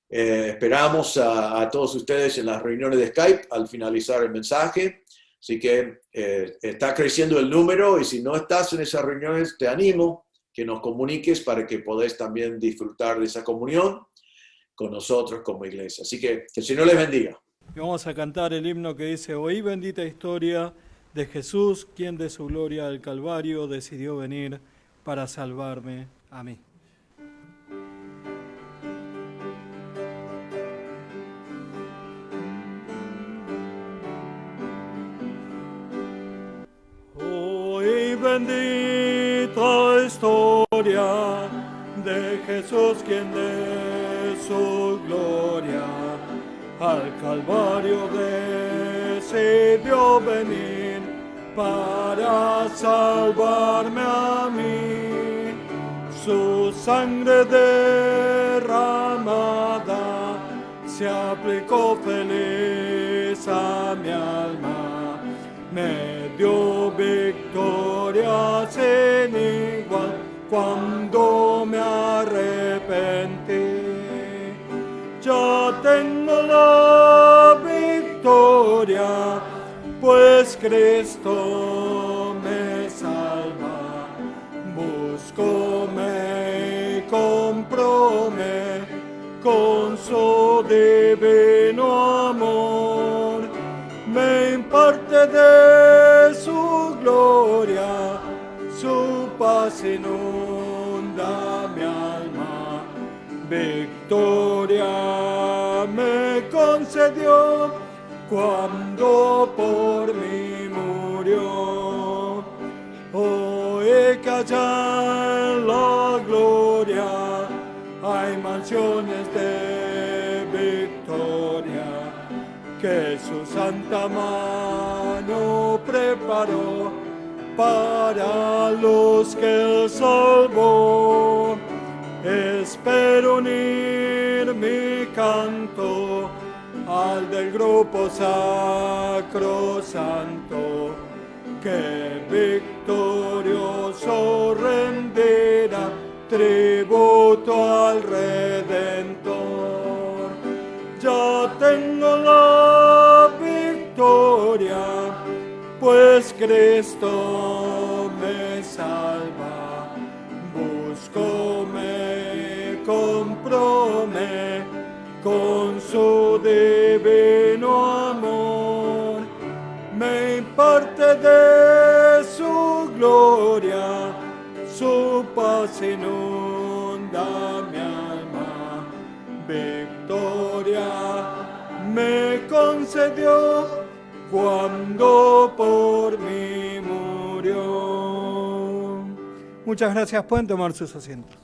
Esperamos a todos ustedes en las reuniones de Skype al finalizar el mensaje. Así que está creciendo el número y si no estás en esas reuniones, te animo que nos comuniques para que podáis también disfrutar de esa comunión con nosotros como iglesia. Así que el Señor les bendiga. Y vamos a cantar el himno que dice: oí bendita historia de Jesús, quien de su gloria al Calvario decidió venir para salvarme a mí. Hoy bendita historia de Jesús, quien de su gloria al Calvario decidió venir para salvarme a mí. Su sangre derramada se aplicó feliz a mi alma, me dio victoria sin igual cuando me arrepentí. Ya tengo la victoria, pues Cristo me salva. Búscome y compróme con su divino amor. Me imparte de su gloria, su paz inunda mi alma. Victoria me concedió cuando por mí murió. Hoy que allá en la gloria hay mansiones de victoria, que su santa mano preparó para los que él salvó. Espero unir mi canto al del grupo sacrosanto, que victorioso rendirá tributo al Redentor. Ya tengo la victoria, pues Cristo me salva. Búscome, compróme con su divino amor. Me imparte de su gloria, su paz inunda mi alma. Victoria me concedió cuando por mí murió. Muchas gracias, pueden tomar sus asientos.